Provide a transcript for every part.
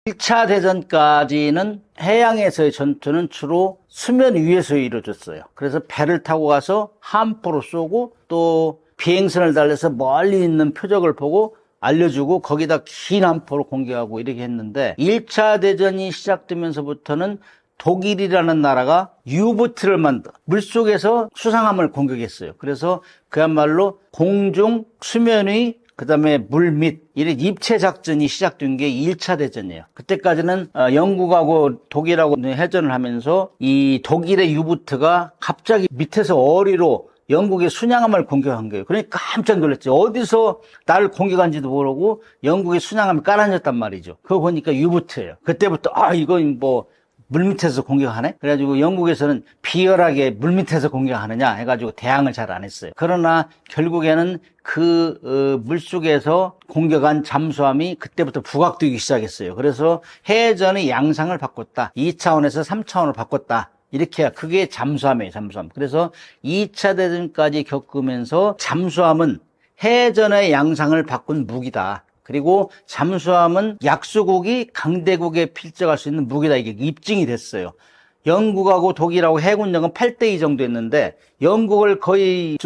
1차 대전까지는 해양에서의 전투는 주로 수면 위에서 이루어졌어요. 그래서 배를 타고 가서 함포로 쏘고 또 비행선을 달려서 멀리 있는 표적을 보고 알려주고 거기다 긴 함포로 공격하고 이렇게 했는데 1차 대전이 시작되면서부터는 독일이라는 나라가 유보트를 만들어 물속에서 수상함을 공격했어요. 그래서 그야말로 공중, 수면 위, 그다음에 물 밑, 이런 입체 작전이 시작된 게 1차 대전이에요. 그때까지는 영국하고 독일하고 해전을 하면서 이 독일의 유보트가 갑자기 밑에서 어리로 영국의 순양함을 공격한 거예요. 그러니까 깜짝 놀랐죠. 어디서 나를 공격한지도 모르고 영국의 순양함이 깔아앉았단 말이죠. 그거 보니까 유보트예요. 그때부터 이건 뭐 물밑에서 공격하네? 그래가지고 영국에서는 비열하게 물밑에서 공격하느냐 해가지고 대항을 잘 안 했어요. 그러나 결국에는 그 물속에서 공격한 잠수함이 그때부터 부각되기 시작했어요. 그래서 해전의 양상을 바꿨다. 2차원에서 3차원으로 바꿨다. 이렇게 그게 잠수함이에요. 잠수함. 그래서 2차 대전까지 겪으면서 잠수함은 해전의 양상을 바꾼 무기다. 그리고 잠수함은 약소국이 강대국에 필적할 수 있는 무기다. 이게 입증이 됐어요. 영국하고 독일하고 해군력은 8대2 정도 했는데 영국을 거의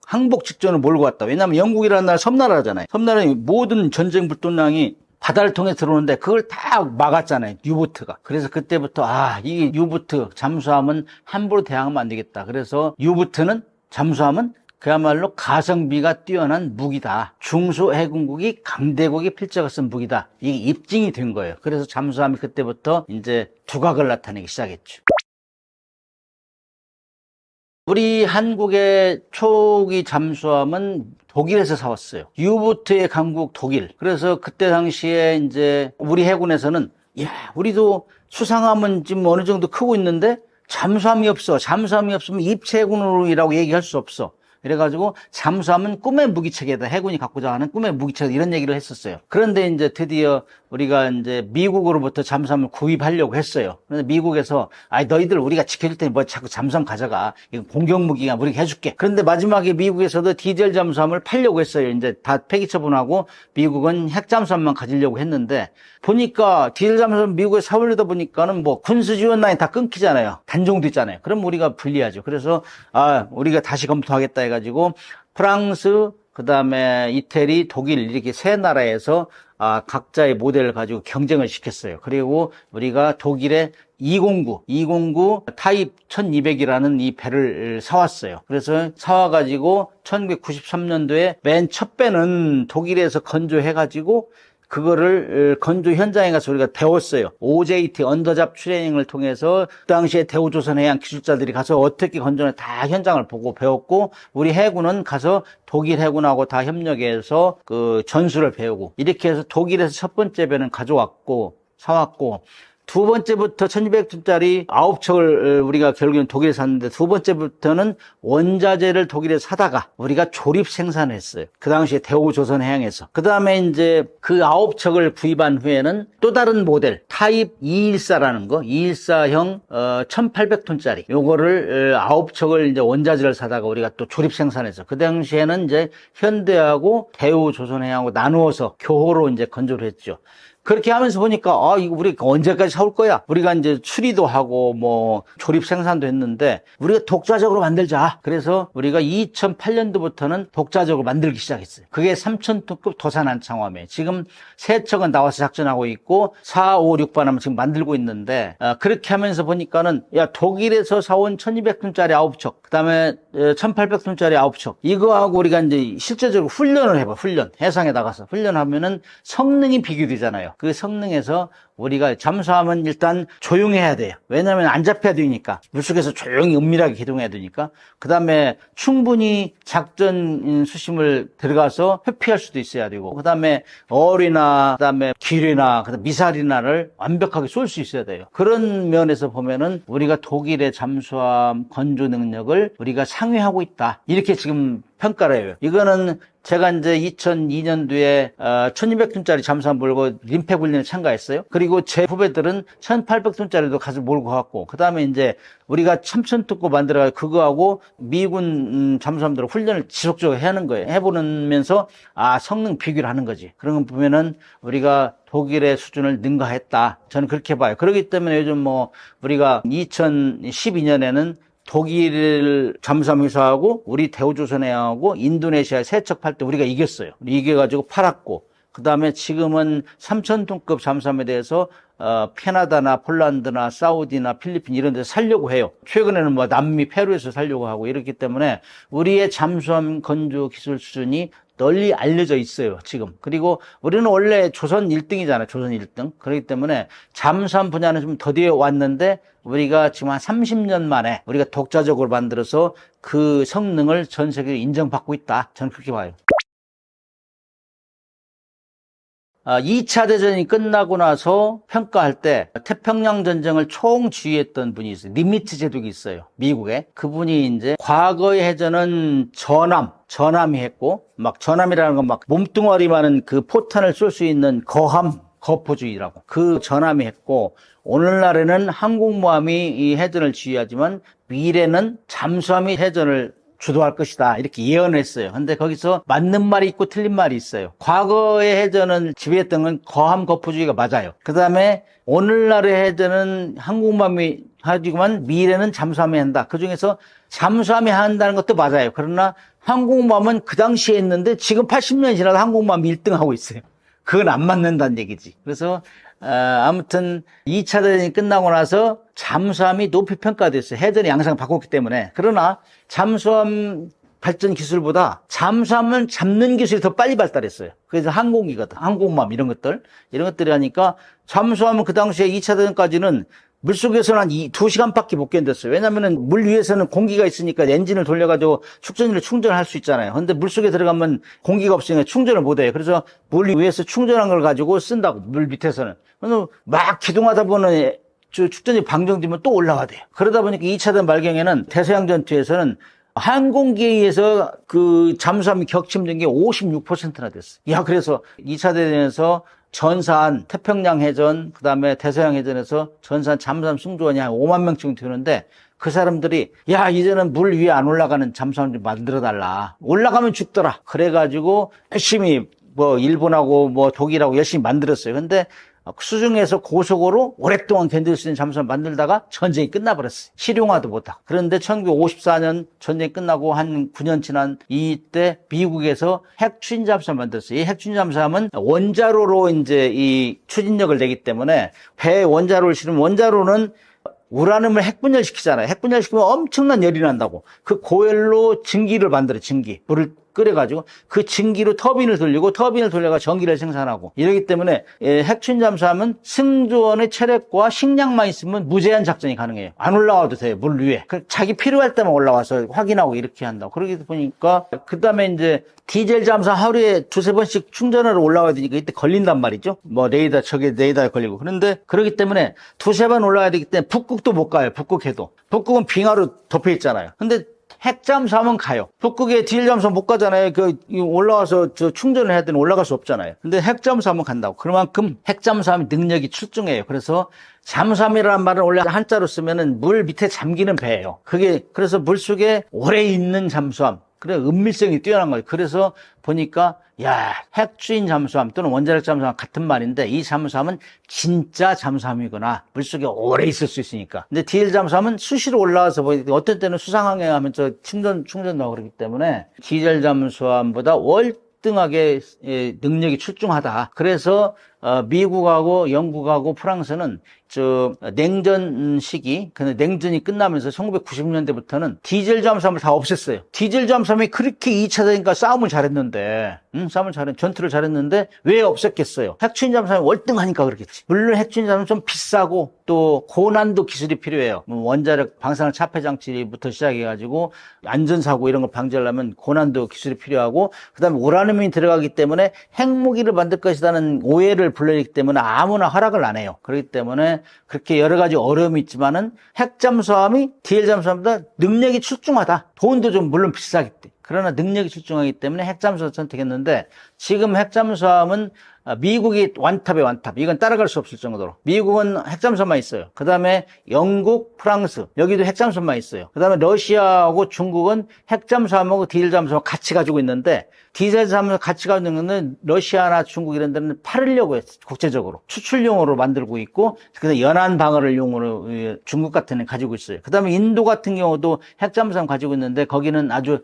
항복 직전으로 몰고 갔다. 왜냐하면 영국이라는 나라 섬나라잖아요. 섬나라는 모든 전쟁 불도량이 바다를 통해 들어오는데 그걸 다 막았잖아요. 유보트가. 그래서 그때부터 이 유보트 잠수함은 함부로 대항하면 안 되겠다. 그래서 유보트는 잠수함은 그야말로 가성비가 뛰어난 무기다. 중소해군국이 강대국이 필적을 쓴 무기다. 이게 입증이 된 거예요. 그래서 잠수함이 그때부터 이제 두각을 나타내기 시작했죠. 우리 한국의 초기 잠수함은 독일에서 사왔어요. 유보트의 강국 독일. 그래서 그때 당시에 이제 우리 해군에서는 우리도 수상함은 지금 어느 정도 크고 있는데 잠수함이 없어. 잠수함이 없으면 입체해군으로라고 얘기할 수 없어. 그래가지고 잠수함은 꿈의 무기체계다. 해군이 갖고자 하는 꿈의 무기체계다. 이런 얘기를 했었어요. 그런데 이제 드디어 우리가 이제 미국으로부터 잠수함을 구입하려고 했어요. 그런데 미국에서 너희들 우리가 지켜줄 테니 뭐 자꾸 잠수함 가져가. 이건 공격 무기가 우리가 해줄게. 그런데 마지막에 미국에서도 디젤 잠수함을 팔려고 했어요. 이제 다 폐기 처분하고 미국은 핵 잠수함만 가지려고 했는데 보니까 디젤 잠수함 미국에 사오려다 보니까는 뭐 군수 지원 라인 다 끊기잖아요. 단종도 있잖아요. 그럼 우리가 불리하죠. 그래서 우리가 다시 검토하겠다 해가지고 프랑스, 그다음에 이태리, 독일 이렇게 세 나라에서 각자의 모델을 가지고 경쟁을 시켰어요. 그리고 우리가 독일의 209 타입 1200이라는 이 배를 사왔어요. 그래서 사와가지고 1993년도에 맨 첫 배는 독일에서 건조해가지고 그거를 건조 현장에 가서 우리가 배웠어요. OJT 언더잡 트레이닝을 통해서 그 당시에 대우조선해양 기술자들이 가서 어떻게 건조나 다 현장을 보고 배웠고 우리 해군은 가서 독일 해군하고 다 협력해서 그 전술을 배우고 이렇게 해서 독일에서 첫 번째 배는 사왔고 두 번째부터 1200톤짜리 9척을 우리가 결국에는 독일에서 샀는데 두 번째부터는 원자재를 독일에서 사다가 우리가 조립 생산했어요. 그 당시에 대우조선해양에서. 그 다음에 이제 그 9척을 구입한 후에는 또 다른 모델 타입 214라는 거 214형 1800톤짜리 요거를 9척을 이제 원자재를 사다가 우리가 또 조립 생산해서 그 당시에는 이제 현대하고 대우조선해양하고 나누어서 교호로 이제 건조를 했죠. 그렇게 하면서 보니까 이거 우리가 언제까지 사올 거야? 우리가 이제 수리도 하고 뭐 조립 생산도 했는데 우리가 독자적으로 만들자. 그래서 우리가 2008년도부터는 독자적으로 만들기 시작했어요. 그게 3000톤급 도산한창함이에요. 지금 3척은 나와서 작전하고 있고 4, 5, 6반함을 지금 만들고 있는데 그렇게 하면서 보니까는 독일에서 사온 1200톤짜리 9척 그다음에 1800톤짜리 9척 이거하고 우리가 이제 실제적으로 훈련을 해봐. 해상에 나가서 훈련하면은 성능이 비교되잖아요. 그 성능에서 우리가 잠수함은 일단 조용해야 돼요. 왜냐하면 안 잡혀야 되니까. 물속에서 조용히 은밀하게 기동해야 되니까. 그 다음에 충분히 작전 수심을 들어가서 회피할 수도 있어야 되고. 그 다음에 어리나, 그 다음에 기뢰나, 그 다음에 미사일이나를 완벽하게 쏠 수 있어야 돼요. 그런 면에서 보면은 우리가 독일의 잠수함 건조 능력을 우리가 상회하고 있다. 이렇게 지금 평가를 해요. 이거는 제가 이제 2002년도에 1200톤짜리 잠수함 몰고 림팩 훈련에 참가했어요. 그리고 제 후배들은 1800톤짜리도 가서 몰고 갔고, 그 다음에 이제 우리가 3000톤급 만들어가지고 그거하고 미군 잠수함들 훈련을 지속적으로 하는 거예요. 해보면서 성능 비교를 하는 거지. 그런 거 보면은 우리가 독일의 수준을 능가했다. 저는 그렇게 봐요. 그렇기 때문에 요즘 뭐 우리가 2012년에는 독일 잠수함 회사하고 우리 대우조선해양하고 인도네시아 세척할 때 우리가 이겼어요. 이겨가지고 팔았고, 그 다음에 지금은 3000톤급 잠수함에 대해서 캐나다나 폴란드나 사우디나 필리핀 이런 데서 살려고 해요. 최근에는 뭐 남미 페루에서 살려고 하고, 이렇기 때문에 우리의 잠수함 건조 기술 수준이 널리 알려져 있어요, 지금. 그리고 우리는 원래 조선 1등이잖아요, 조선 1등. 그렇기 때문에 잠수함 분야는 좀 더디어 왔는데, 우리가 지금 한 30년 만에 우리가 독자적으로 만들어서 그 성능을 전 세계로 인정받고 있다. 저는 그렇게 봐요. 2차 대전이 끝나고 나서 평가할 때 태평양 전쟁을 총지휘했던 분이 있어요. 니미츠 제독이 있어요, 미국에. 그분이 이제 과거의 해전은 전함이 했고, 막 전함이라는 건 막 몸뚱아리 많은 그 포탄을 쏠 수 있는 거포주의라고. 그 전함이 했고, 오늘날에는 항공모함이 이 해전을 지휘하지만 미래는 잠수함이 해전을 주도할 것이다, 이렇게 예언을 했어요. 근데 거기서 맞는 말이 있고 틀린 말이 있어요. 과거의 해전을 지배했던 건 거포주의가 맞아요. 그 다음에 오늘날의 해전은 항공모함이 하지만 미래는 잠수함이 한다. 그 중에서 잠수함이 한다는 것도 맞아요. 그러나 항공모함은 그 당시에 했는데 지금 80년이 지나도 항공모함이 1등하고 있어요. 그건 안 맞는다는 얘기지. 그래서 아무튼 2차 대전이 끝나고 나서 잠수함이 높이 평가됐어요. 해전의 양상을 바꿨기 때문에. 그러나 잠수함 발전 기술보다 잠수함을 잡는 기술이 더 빨리 발달했어요. 그래서 항공기거든, 항공모함 이런 것들이 하니까 잠수함은 그 당시에 2차 대전까지는 물속에서는 한 2시간밖에 못 견뎠어요. 왜냐면은 물 위에서는 공기가 있으니까 엔진을 돌려가지고 축전기를 충전할 수 있잖아요. 근데 물속에 들어가면 공기가 없으니까 충전을 못 해요. 그래서 물 위에서 충전한 걸 가지고 쓴다고, 물 밑에서는. 그래서 막 기동하다 보면 축전이 방정되면 또 올라가야 돼요. 그러다 보니까 2차 대전 말경에는 대서양 전투에서는 항공기에 의해서 그 잠수함이 격침된 게 56%나 됐어요. 그래서 2차 대전에서 전사한 태평양 해전, 그 다음에 대서양 해전에서 전사한 잠수함 승조원이 한 5만 명쯤 되는데, 그 사람들이 이제는 물 위에 안 올라가는 잠수함 좀 만들어달라. 올라가면 죽더라. 그래가지고 열심히 뭐 일본하고 뭐 독일하고 열심히 만들었어요. 근데 수중에서 고속으로 오랫동안 견딜 수 있는 잠수함 만들다가 전쟁이 끝나버렸어요. 실용화도 못하고. 그런데 1954년 전쟁이 끝나고 한 9년 지난 이때 미국에서 핵추진 잠수함 만들었어요. 이 핵추진 잠수함은 원자로로 이제 이 추진력을 내기 때문에 배에 원자로를 실으면, 원자로는 우라늄을 핵분열시키잖아요. 핵분열시키면 엄청난 열이 난다고. 그 고열로 증기를 만들어요, 증기. 물을 끓여가지고 그 증기로 터빈을 돌리고, 터빈을 돌려가 전기를 생산하고. 이러기 때문에 핵추진 잠수함은 승조원의 체력과 식량만 있으면 무제한 작전이 가능해요. 안 올라와도 돼요, 물 위에. 자기 필요할 때만 올라와서 확인하고 이렇게 한다고. 그러기 보니까 그 다음에 이제 디젤 잠수함 하루에 2-3번씩 충전하러 올라와야 되니까 이때 걸린단 말이죠. 뭐 레이더에 걸리고. 그런데 그러기 때문에 2-3번 올라와야 되기 때문에 북극도 못 가요, 북극해도. 북극은 빙하로 덮여 있잖아요. 근데 핵잠수함은 가요. 북극에 디젤 잠수함 못 가잖아요. 올라와서 충전을 해야 되는, 올라갈 수 없잖아요. 근데 핵잠수함은 간다고. 그만큼 핵잠수함의 능력이 출중해요. 그래서 잠수함이라는 말은 원래 한자로 쓰면은 물 밑에 잠기는 배예요. 그래서 물속에 오래 있는 잠수함. 그래, 은밀성이 뛰어난 거예요. 그래서 보니까 핵추진 잠수함 또는 원자력 잠수함 같은 말인데, 이 잠수함은 진짜 잠수함이구나. 물속에 오래 있을 수 있으니까. 근데 디젤 잠수함은 수시로 올라와서 어떤 때는 수상항해하면서 충전도 하고 그러기 때문에 디젤 잠수함보다 월등하게 능력이 출중하다. 그래서 미국하고 영국하고 프랑스는 냉전 시기, 근데 냉전이 끝나면서 1990년대부터는 디젤 잠수함을 다 없앴어요. 디젤 잠수함이 그렇게 2차 대전과 전투를 잘했는데 왜 없앴겠어요? 핵추진 잠수함이 월등하니까 그렇겠지. 물론 핵추진 잠수함은 좀 비싸고 또 고난도 기술이 필요해요. 원자력 방사능 차폐 장치부터 시작해가지고 안전사고 이런 걸 방지하려면 고난도 기술이 필요하고, 그 다음에 우라늄이 들어가기 때문에 핵무기를 만들 것이라는 오해를 불러일으키기 때문에 아무나 허락을 안 해요. 그렇기 때문에 그렇게 여러 가지 어려움이 있지만은 핵잠수함이 디젤 잠수함보다 능력이 출중하다. 돈도 좀 물론 비싸겠지. 그러나 능력이 출중하기 때문에 핵잠수함을 선택했는데 지금 핵잠수함은 미국이 완탑에 완탑. 이건 따라갈 수 없을 정도로. 미국은 핵잠수함만 있어요. 그 다음에 영국, 프랑스 여기도 핵잠수함만 있어요. 그 다음에 러시아하고 중국은 핵잠수함하고 디젤 잠수함 같이 가지고 있는데 디젤 잠수함 같이 가지고 있는 거는 러시아나 중국 이런 데는 팔으려고 했어요. 국제적으로. 추출용으로 만들고 있고 그다음에 연안 방어를 용으로 중국 같은 데 가지고 있어요. 그 다음에 인도 같은 경우도 핵잠수함 가지고 있는데 거기는 아주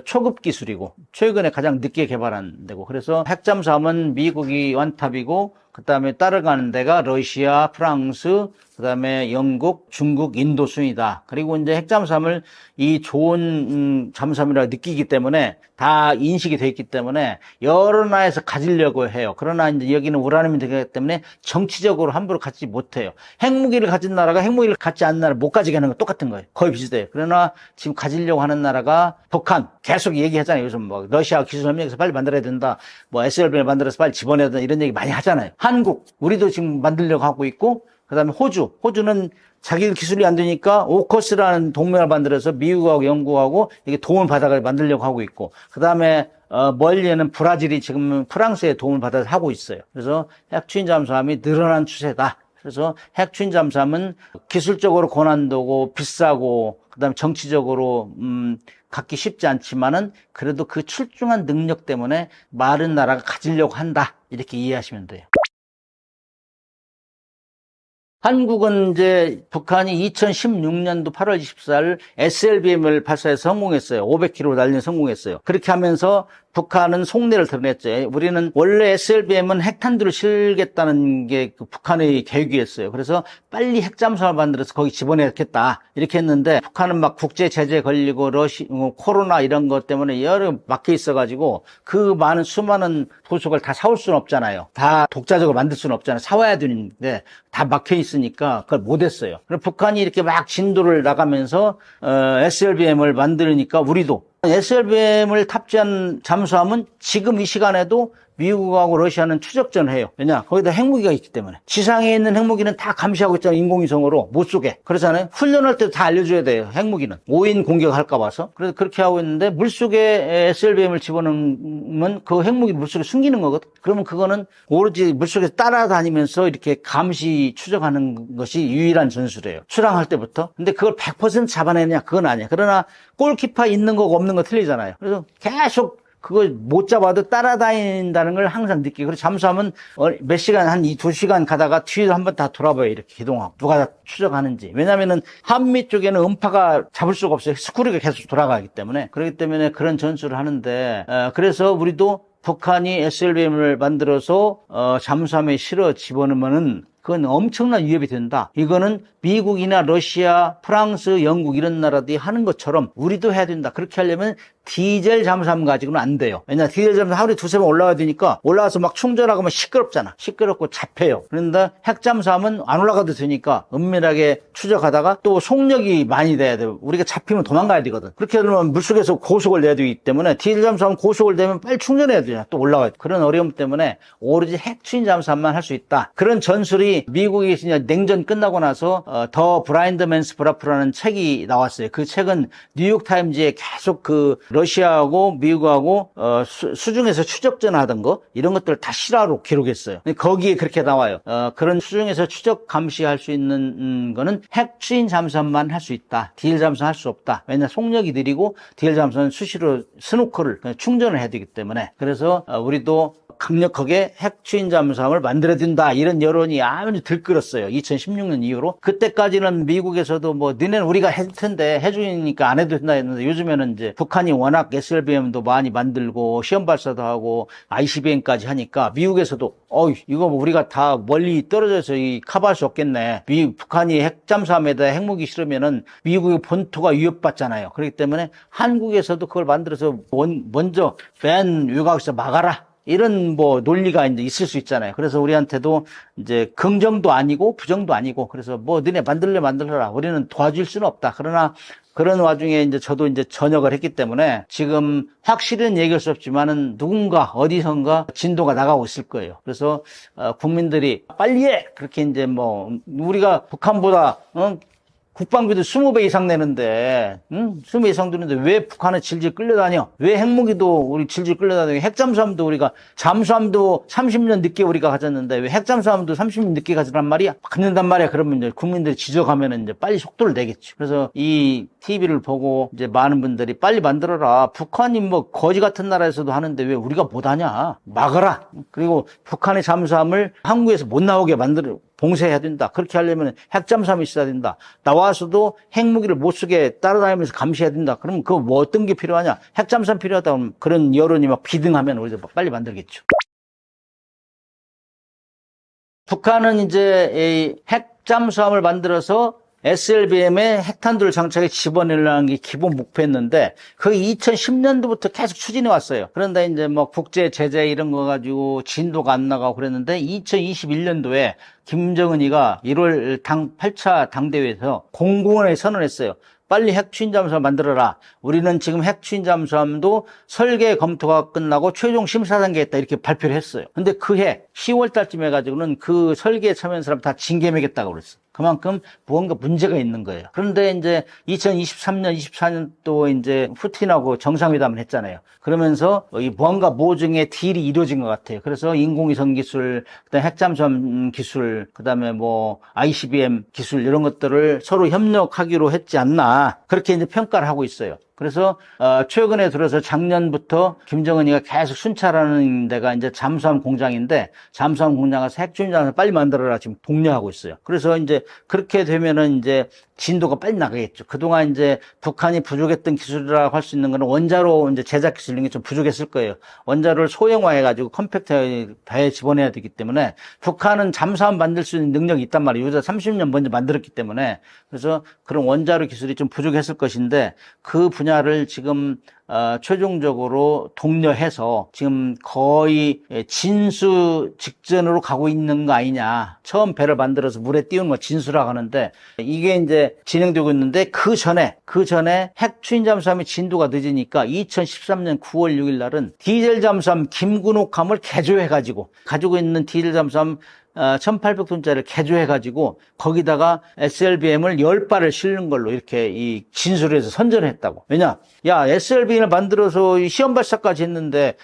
초급 기술이고 최근에 가장 늦게 개발한 데고 그래서 핵잠수함은 미국이 완탑이고 그 다음에 따라가는 데가 러시아, 프랑스, 그 다음에 영국, 중국, 인도 순이다. 그리고 이제 핵잠수함을 이 좋은 잠수함이라고 느끼기 때문에 다 인식이 돼 있기 때문에 여러 나라에서 가지려고 해요. 그러나 이제 여기는 우라늄이 되기 때문에 정치적으로 함부로 갖지 못해요. 핵무기를 가진 나라가 핵무기를 갖지 않는 나라 못 가지게 하는 건 똑같은 거예요. 거의 비슷해요. 그러나 지금 가지려고 하는 나라가 북한. 계속 얘기하잖아요. 요즘 뭐 러시아 기술 협력해서 빨리 만들어야 된다. 뭐 SLB를 만들어서 빨리 집어내야 된다. 이런 얘기 많이 하잖아요. 한국. 우리도 지금 만들려고 하고 있고 그다음에 호주는 자기 기술이 안 되니까 오커스라는 동맹을 만들어서 미국하고 영국하고 이게 도움을 받아서 만들려고 하고 있고 그다음에 멀리에는 브라질이 지금 프랑스의 도움을 받아서 하고 있어요. 그래서 핵추진 잠수함이 늘어난 추세다. 그래서 핵추진 잠수함은 기술적으로 고난도고 비싸고 그다음에 정치적으로 갖기 쉽지 않지만은 그래도 그 출중한 능력 때문에 많은 나라가 가지려고 한다. 이렇게 이해하시면 돼요. 한국은 이제 북한이 2016년도 8월 24일 SLBM을 발사해서 성공했어요. 500km 날리는 성공했어요. 그렇게 하면서 북한은 속내를 드러냈죠. 우리는 원래 SLBM은 핵탄두를 실겠다는 게 그 북한의 계획이었어요. 그래서 빨리 핵잠수함을 만들어서 거기 집어넣겠다 이렇게 했는데 북한은 막 국제 제재 걸리고 코로나 이런 것 때문에 여러 막혀 있어가지고 그 많은 수많은 도속을 다 사올 수는 없잖아요. 다 독자적으로 만들 수는 없잖아요. 사와야 되는데 다 막혀 있으니까 그걸 못했어요. 그래서 북한이 이렇게 막 진도를 나가면서 SLBM을 만들으니까 우리도 SLBM을 탑재한 잠수함은 지금 이 시간에도 미국하고 러시아는 추적전을 해요. 왜냐? 거기다 핵무기가 있기 때문에. 지상에 있는 핵무기는 다 감시하고 있잖아요. 인공위성으로. 못 쏘게. 그렇잖아요. 훈련할 때도 다 알려줘야 돼요. 핵무기는. 5인 공격할까 봐서. 그래서 그렇게 하고 있는데 물속에 SLBM을 집어넣으면 그 핵무기 물속에 숨기는 거거든. 그러면 그거는 오로지 물속에서 따라다니면서 이렇게 감시 추적하는 것이 유일한 전술이에요. 출항할 때부터. 근데 그걸 100% 잡아내냐? 그건 아니야. 그러나 골키퍼 있는 거고 없는 거 틀리잖아요. 그래서 계속 그걸 못 잡아도 따라다닌다는 걸 항상 느끼고. 그래서 잠수함은 몇 시간, 한 2시간 가다가 뒤로 한번 다 돌아봐요. 이렇게 기동하고. 누가 다 추적하는지. 왜냐면은 한미 쪽에는 음파가 잡을 수가 없어요. 스크류가 계속 돌아가기 때문에. 그렇기 때문에 그런 전술을 하는데, 그래서 우리도 북한이 SLBM을 만들어서, 잠수함에 실어 집어넣으면은 그건 엄청난 위협이 된다. 이거는 미국이나 러시아, 프랑스, 영국 이런 나라들이 하는 것처럼 우리도 해야 된다. 그렇게 하려면 디젤 잠수함 가지고는 안 돼요. 왜냐, 디젤 잠수함 하루에 두세 번 올라가야 되니까 올라가서 막 충전하고 하면 시끄럽잖아. 시끄럽고 잡혀요. 그런데 핵 잠수함은 안 올라가도 되니까 은밀하게 추적하다가 또 속력이 많이 돼야 돼요. 우리가 잡히면 도망가야 되거든. 그렇게 되면 물속에서 고속을 내야 되기 때문에 디젤 잠수함 고속을 내면 빨리 충전해야 되잖아. 또 올라가야 돼. 그런 어려움 때문에 오로지 핵 추진 잠수함만 할 수 있다. 그런 전술이 미국이 냉전 끝나고 나서 더 브라이언드 맨스 브라프라는 책이 나왔어요. 그 책은 뉴욕타임즈에 계속 그 러시아하고 미국하고 수중에서 추적전 하던 거 이런 것들을 다 실화로 기록했어요. 거기에 그렇게 나와요. 그런 수중에서 추적 감시할 수 있는 거는 핵 추진 잠수함만 할 수 있다. 디젤 잠수함 할 수 없다. 왜냐 속력이 느리고 디젤 잠수함은 수시로 스노커를 충전을 해야 되기 때문에. 그래서 우리도 강력하게 핵 추진 잠수함을 만들어야 된다. 이런 여론이 아주 들끓었어요. 2016년 이후로. 그때까지는 미국에서도 뭐 너네는 우리가 할 텐데 해주니까 안 해도 된다 했는데 요즘에는 이제 북한이 워낙 SLBM도 많이 만들고 시험 발사도 하고 ICBM까지 하니까 미국에서도 이거 뭐 우리가 다 멀리 떨어져서 커버할 수 없겠네. 북한이 핵 잠수함에다 핵무기 실으면은 미국의 본토가 위협받잖아요. 그렇기 때문에 한국에서도 그걸 만들어서 먼저 벤 외곽에서 막아라. 이런 뭐 논리가 이제 있을 수 있잖아요. 그래서 우리한테도 이제 긍정도 아니고 부정도 아니고 그래서 뭐 너네 만들어라. 우리는 도와줄 수는 없다. 그러나 그런 와중에 이제 저도 이제 전역을 했기 때문에 지금 확실히는 얘기할 수 없지만은 누군가 어디선가 진도가 나가고 있을 거예요. 그래서 국민들이 빨리 해! 그렇게 이제 뭐 우리가 북한보다 국방비도 20배 이상 내는데, 20배 이상 드는데 왜 북한은 질질 끌려다녀? 왜 핵무기도 우리 질질 끌려다니고 핵잠수함도 우리가 잠수함도 30년 늦게 우리가 가졌는데 왜 핵잠수함도 30년 늦게 가져란 말이야? 갖는단 말이야. 그러면 이제 국민들이 지적하면 이제 빨리 속도를 내겠죠. 그래서 이 TV를 보고 이제 많은 분들이 빨리 만들어라. 북한이 뭐 거지 같은 나라에서도 하는데 왜 우리가 못하냐? 막아라. 그리고 북한의 잠수함을 한국에서 못 나오게 봉쇄해야 된다. 그렇게 하려면 핵잠수함이 있어야 된다. 나와서도 핵무기를 못 쓰게 따라다니면서 감시해야 된다. 그러면 그 뭐 어떤 게 필요하냐? 핵잠수함 필요하다. 그러면 그런 여론이 막 비등하면 우리도 빨리 만들겠죠. 북한은 이제 이 핵잠수함을 만들어서 SLBM에 핵탄두를 장착해 집어내려는 게 기본 목표였는데 그게 2010년도부터 계속 추진해 왔어요. 그런데 이제 뭐 국제 제재 이런 거 가지고 진도가 안 나가고 그랬는데 2021년도에 김정은이가 1월 8차 당대회에서 공공연하게 선언했어요. 빨리 핵추진 잠수함 만들어라. 우리는 지금 핵추진 잠수함도 설계 검토가 끝나고 최종 심사 단계에 있다 이렇게 발표를 했어요. 근데 그해 10월 달쯤 해가지고는 그 설계에 참여한 사람 다 징계매겠다고 그랬어요. 그만큼 무언가 문제가 있는 거예요. 그런데 이제 2023년, 24년 또 이제 푸틴하고 정상회담을 했잖아요. 그러면서 이 무언가 모종의 딜이 이루어진 것 같아요. 그래서 인공위성 기술, 그다음에 핵잠수함 기술, 그다음에 뭐 ICBM 기술 이런 것들을 서로 협력하기로 했지 않나 그렇게 이제 평가를 하고 있어요. 그래서 최근에 들어서 작년부터 김정은이가 계속 순찰하는 데가 이제 잠수함 공장인데 잠수함 공장에서 핵추진 잠수함을 빨리 만들어라 지금 독려하고 있어요. 그래서 이제 그렇게 되면은 이제 진도가 빨리 나가겠죠. 그동안 이제 북한이 부족했던 기술이라고 할 수 있는 거는 원자로 이제 제작 기술 이런 게 좀 부족했을 거예요. 원자로를 소형화해가지고 컴팩트에 집어내야 되기 때문에 북한은 잠수함 만들 수 있는 능력이 있단 말이에요. 우리가 30년 먼저 만들었기 때문에 그래서 그런 원자로 기술이 좀 부족했을 것인데 그 분야를 지금 최종적으로 독려해서 지금 거의 진수 직전으로 가고 있는 거 아니냐. 처음 배를 만들어서 물에 띄우는 거 진수라고 하는데 이게 이제 진행되고 있는데 그 전에 핵추진 잠수함의 진도가 늦으니까 2013년 9월 6일 날은 디젤 잠수함 김군옥함을 개조해가지고 가지고 있는 디젤 잠수함 1800톤짜리를 개조해가지고 거기다가 SLBM을 10발을 실는 걸로 이렇게 이 진술을 해서 선전을 했다고. 왜냐? 야, SLBM을 만들어서 시험 발사까지 했는데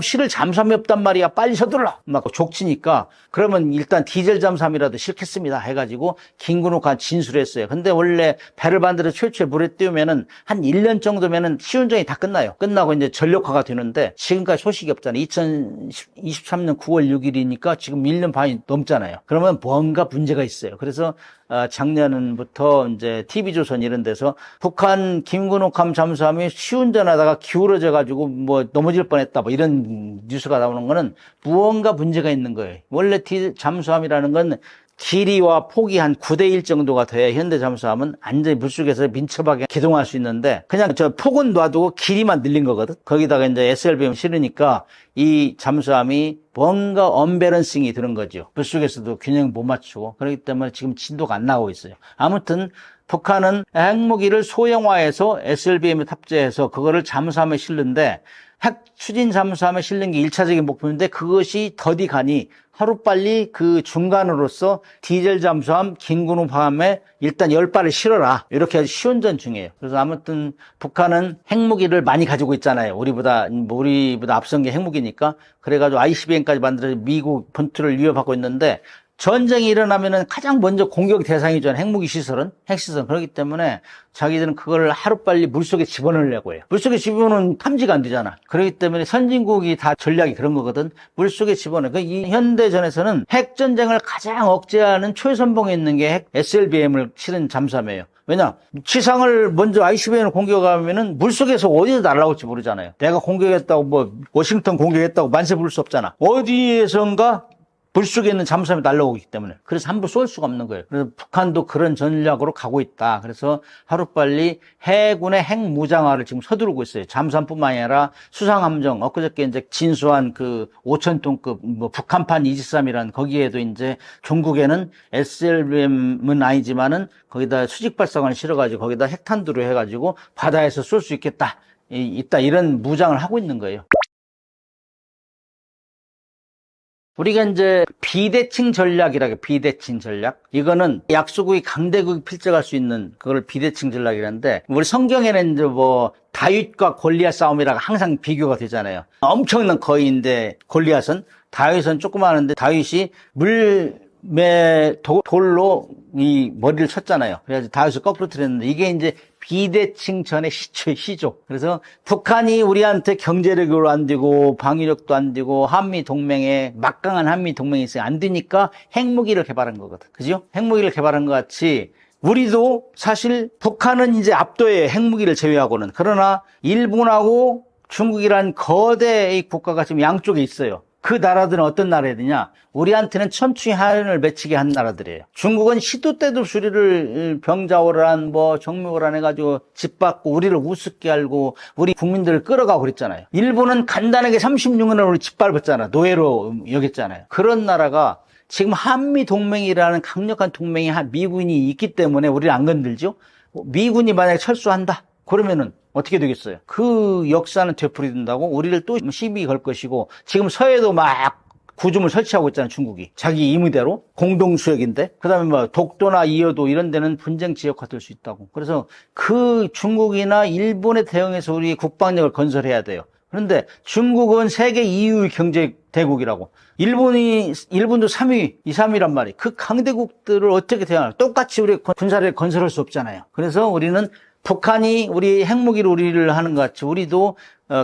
실을 잠수함이 없단 말이야. 빨리 서둘러! 막 족치니까 그러면 일단 디젤 잠수함이라도 실겠습니다. 해가지고 김군옥한 진술을 했어요. 근데 원래 배를 만들어 최초에 물에 띄우면은 한 1년 정도면은 시운전이 다 끝나요. 끝나고 이제 전력화가 되는데 지금까지 소식이 없잖아요. 2023년 9월 6일이니까 지금 1년 반이 넘잖아요. 그러면 뭔가 문제가 있어요. 그래서 작년부터 이제 TV조선 이런 데서 북한 김군옥함 잠수함이 시운전하다가 기울어져 가지고 뭐 넘어질 뻔했다 뭐 이런 뉴스가 나오는 거는 무언가 문제가 있는 거예요. 원래 잠수함이라는 건 길이와 폭이 한 9대1 정도가 돼야 현대 잠수함은 완전히 물속에서 민첩하게 기동할 수 있는데 그냥 저 폭은 놔두고 길이만 늘린 거거든. 거기다가 이제 SLBM 실으니까 이 잠수함이 뭔가 언밸런싱이 드는 거죠. 물속에서도 균형 못 맞추고 그렇기 때문에 지금 진도가 안 나오고 있어요. 아무튼 북한은 핵무기를 소형화해서 SLBM에 탑재해서 그거를 잠수함에 실는데 핵 추진 잠수함에 실는 게 1차적인 목표인데 그것이 더디 가니 하루빨리 그 중간으로서 디젤 잠수함 김군옥함에 일단 10발을 실어라. 이렇게 아주 시운전 중이에요. 그래서 아무튼 북한은 핵무기를 많이 가지고 있잖아요. 우리보다 앞선 게 핵무기니까. 그래가지고 ICBM까지 만들어서 미국 본토를 위협하고 있는데 전쟁이 일어나면은 가장 먼저 공격 대상이죠. 핵무기 시설은, 핵시설은. 그렇기 때문에 자기들은 그걸 하루빨리 물속에 집어넣으려고 해요. 물속에 집어넣으면 탐지가 안 되잖아. 그렇기 때문에 선진국이 다 전략이 그런 거거든. 물속에 집어넣어. 이 현대전에서는 핵전쟁을 가장 억제하는 초선봉에 있는 게 핵 SLBM을 실은 잠수함이에요. 왜냐? 지상을 먼저 ICBM을 공격하면은 물속에서 어디서 날아올지 모르잖아요. 내가 공격했다고 뭐 워싱턴 공격했다고 만세 부를 수 없잖아. 어디에선가 물속에 있는 잠수함이 날아오기 때문에. 그래서 함부로 쏠 수가 없는 거예요. 그래서 북한도 그런 전략으로 가고 있다. 그래서 하루빨리 해군의 핵무장화를 지금 서두르고 있어요. 잠수함뿐만 아니라 수상함정, 엊그저께 이제 진수한 그 5,000톤급 뭐 북한판 이지스함이란 거기에도 이제 종국에는 SLBM은 아니지만은 거기다 수직발사관을 실어가지고 거기다 핵탄두를 해가지고 바다에서 쏠 수 있다 이런 무장을 하고 있는 거예요. 우리가 이제 비대칭 전략이라고, 비대칭 전략. 이거는 약소국이 강대국이 필적할 수 있는 그걸 비대칭 전략이라는데, 우리 성경에는 이제 뭐 다윗과 골리앗 싸움이라고 항상 비교가 되잖아요. 엄청난 거인인데 골리앗은, 다윗은 조그마한데 다윗이 돌로 이 머리를 쳤잖아요. 그래서 다윗을 거꾸로 틀었는데, 이게 이제 비대칭 전의 시조. 그래서 북한이 우리한테 경제력으로 안 되고 방위력도 안 되고 한미 동맹에 막강한 한미 동맹이 있어요. 안 되니까 핵무기를 개발한 거거든. 그죠? 핵무기를 개발한 것 같이 우리도 사실 북한은 이제 압도해요. 핵무기를 제외하고는. 그러나 일본하고 중국이란 거대의 국가가 지금 양쪽에 있어요. 그 나라들은 어떤 나라들이냐? 우리한테는 천추의 한을 맺히게 한 나라들이에요. 중국은 시도 때도 우리를 병자호란 정묘호란 해가지고 짓밟고 우리를 우습게 알고 우리 국민들을 끌어가고 그랬잖아요. 일본은 간단하게 36년을 우리 짓밟았잖아. 노예로 여겼잖아요. 그런 나라가 지금 한미 동맹이라는 강력한 동맹이 미군이 있기 때문에 우리를 안 건들죠. 미군이 만약에 철수한다. 그러면은 어떻게 되겠어요? 그 역사는 되풀이된다고 우리를 또 시비 걸 것이고, 지금 서해도 막 구점을 설치하고 있잖아요, 중국이. 자기 임의대로. 공동수역인데. 그 다음에 독도나 이어도 이런 데는 분쟁 지역화 될 수 있다고. 그래서 그 중국이나 일본에 대응해서 우리 국방력을 건설해야 돼요. 그런데 중국은 세계 2위 경제 대국이라고. 일본도 3위, 2, 3위란 말이에요. 그 강대국들을 어떻게 대응하나. 똑같이 우리 군사를 건설할 수 없잖아요. 그래서 우리는 북한이 우리 핵무기로 우리를 하는 것 같이 우리도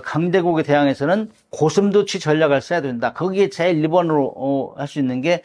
강대국에 대항해서는 고슴도치 전략을 써야 된다. 거기에 제일 1번으로 할 수 있는 게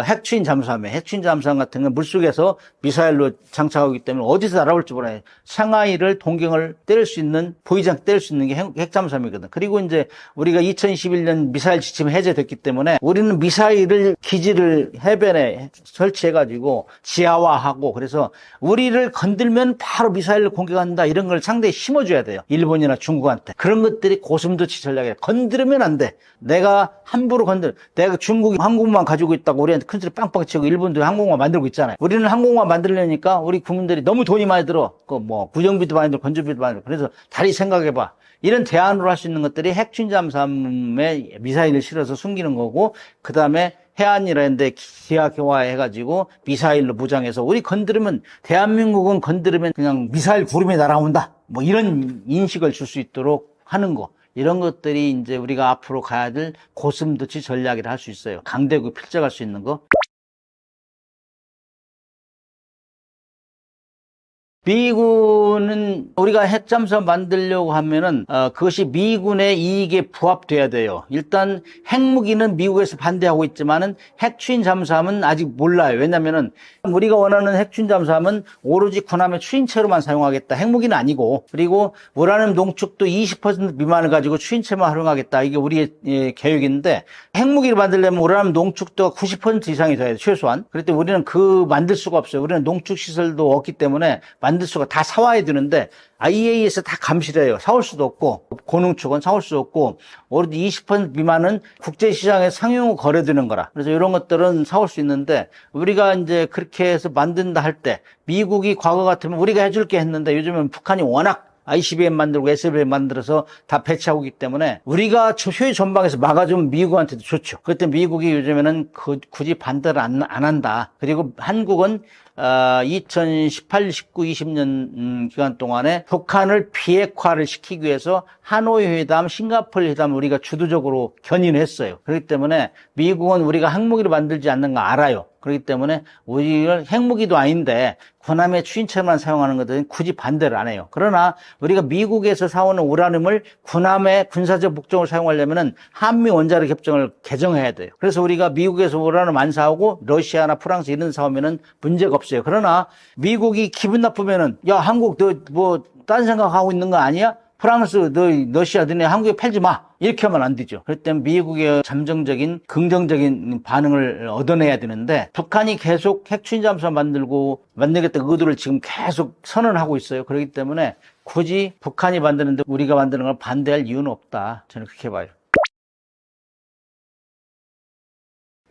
핵추인 잠수함이에요. 핵추인 잠수함 같은 건 물속에서 미사일로 장착하기 때문에 어디서 날아올지 몰라요. 상하이를 동경을 때릴 수 있는, 보이지 않게 때릴 수 있는 게 핵잠수함이거든. 그리고 이제 우리가 2021년 미사일 지침 해제됐기 때문에 우리는 미사일을 기지를 해변에 설치해가지고 지하화하고, 그래서 우리를 건들면 바로 미사일을 공격한다, 이런 걸 상대에 심어줘야 돼요. 일본이나 중국한테. 그런 것들이 고슴도치 전략이에요. 건드리면 안 돼. 내가 함부로 내가 중국이 항공모함 가지고 있다고 우리한테 큰소리 빵빵 치고 일본도 항공모함 만들고 있잖아요. 우리는 항공모함 만들려니까 우리 국민들이 너무 돈이 많이 들어. 구정비도 많이 들어, 건조비도 많이 들어. 그래서 다시 생각해봐. 이런 대안으로 할 수 있는 것들이 핵추인 잠수함에 미사일을 실어서 숨기는 거고, 그 다음에 해안이라는 데 기하교화해가지고 미사일로 무장해서 우리 건드리면, 대한민국은 건드리면 그냥 미사일 구름이 날아온다. 이런 인식을 줄 수 있도록 하는 거. 이런 것들이 이제 우리가 앞으로 가야 될 고슴도치 전략이라 할 수 있어요. 강대국이 필적할 수 있는 거. 미군은 우리가 핵잠수함 만들려고 하면은 그것이 미군의 이익에 부합돼야 돼요. 일단 핵무기는 미국에서 반대하고 있지만은 핵추인 잠수함은 아직 몰라요. 왜냐면은 우리가 원하는 핵추인 잠수함은 오로지 군함의 추인체로만 사용하겠다. 핵무기는 아니고, 그리고 우라늄 농축도 20% 미만을 가지고 추인체만 활용하겠다. 이게 우리의 계획인데, 핵무기를 만들려면 우라늄 농축도가 90% 이상이 돼야 돼요. 최소한. 그럴 때 우리는 만들 수가 없어요. 우리는 농축 시설도 없기 때문에 만들 수가, 다 사와야 되는데 IAEA에서 다 감시를 해요. 사올 수도 없고, 고농축은 사올 수 없고, 오로지 20% 미만은 국제시장에 상용으로 거래되는 거라. 그래서 이런 것들은 사올 수 있는데, 우리가 이제 그렇게 해서 만든다 할 때, 미국이 과거 같으면 우리가 해줄게 했는데, 요즘은 북한이 워낙 ICBM 만들고 SLBM 만들어서 다 배치하고 있기 때문에 우리가 효율 전방에서 막아주면 미국한테도 좋죠. 그때 미국이 요즘에는 굳이 반대를 안 한다. 그리고 한국은 2018, 19, 20년 기간 동안에 북한을 비핵화를 시키기 위해서 하노이 회담, 싱가포르 회담 우리가 주도적으로 견인을 했어요. 그렇기 때문에 미국은 우리가 핵무기를 만들지 않는 거 알아요. 그렇기 때문에 우리를 핵무기도 아닌데 군함의 추인체만 사용하는 것들은 굳이 반대를 안 해요. 그러나 우리가 미국에서 사오는 우라늄을 군함의 군사적 목적으로 사용하려면은 한미 원자력 협정을 개정해야 돼요. 그래서 우리가 미국에서 우라늄 안 사오고 러시아나 프랑스 이런 데 사오면은 문제가 없어요. 그러나 미국이 기분 나쁘면은, 야, 한국 너 딴 생각하고 있는 거 아니야? 프랑스, 러시아, 너네 한국에 팔지 마. 이렇게 하면 안 되죠. 그럴 때 미국의 잠정적인, 긍정적인 반응을 얻어내야 되는데, 북한이 계속 핵추인 잠수함 만들겠다 의도를 지금 계속 선언하고 있어요. 그렇기 때문에 굳이 북한이 만드는데 우리가 만드는 걸 반대할 이유는 없다. 저는 그렇게 봐요.